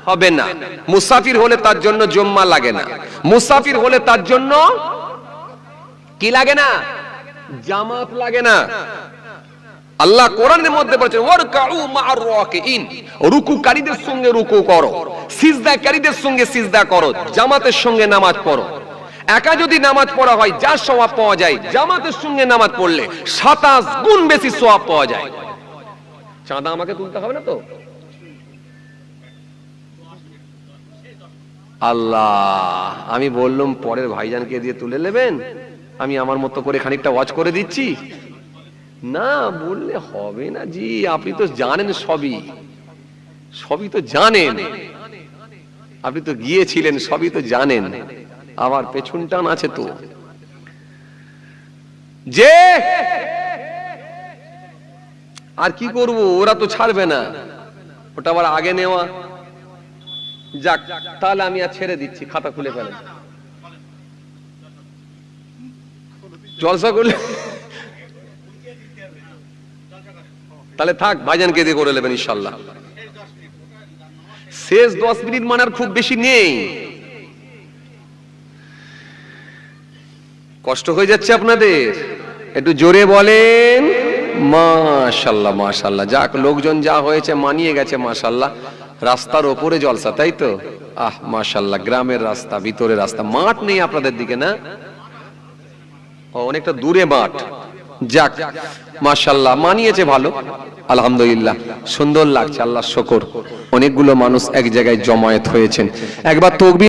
হবে না। মুসাফির হলে তার জন্য জুম্মা লাগে না। মুসাফির হলে তার জন্য কি লাগে না? জামাত লাগে না। আল্লাহ কোরআনের মধ্যে বলেছেন ওয়ারকাউ মা'আর রাকিইন, রুকুকারীদের সঙ্গে রুকু করো, সিজদাকারীদের সঙ্গে সিজদা করো, জামাতের সঙ্গে নামাজ পড়ো। একা যদি নামাজ পড়া হয় যা সওয়াব পাওয়া যায়, জামাতের সঙ্গে নামাজ পড়লে 27 গুণ বেশি সওয়াব পাওয়া যায়। চাঁদা আমাকে তুলতে হবে না তো? আল্লাহ, আমি বললাম পরের ভাইজানকে দিয়ে তুলে নেবেন, আমি আমার মতো করে খানিকটা ওয়াজ করে দিচ্ছি। না বললে হবে না জি, আপনি তো জানেন সবই তো জানেন, আপনি তো গিয়েছিলেন, সবই তো জানেন, আবার পেছন টান আছে তো। যে আর কি করব, ওরা তো ছাড়বে না, ওটা আবার আগে নেওয়া। যাক, তাহলে আমি আর ছেড়ে দিচ্ছি, খাতা খুলে ফেলেন। জলসা করলে তাহলে থাক, ভাইজানকে দিয়ে করে নেবেন ইনশাআল্লাহ। শেষ 10 মিনিট মানে আর খুব বেশি নেই। কষ্ট হয়ে যাচ্ছে আপনাদের, একটু জোরে বলেন মাশাআল্লাহ মাশাআল্লাহ। যাক, লোকজন যা হয়েছে মানিয়ে গেছে মাশাআল্লাহ। রাস্তার ওপরে জলসা, তাই তো? আহ মাশাআল্লাহ, গ্রামের রাস্তা, ভিতরে রাস্তা, মাঠ নেই আপনাদের দিকে না? অনেকটা দূরে মাঠ। যাক মাশাআল্লাহ, মানিয়েছে ভালো, আলহামদুলিল্লাহ, সুন্দর লাগছে, আল্লাহ শুকর। অনেকগুলো মানুষ এক জায়গায় জমায়েত হয়েছেন। একবার তাকবীর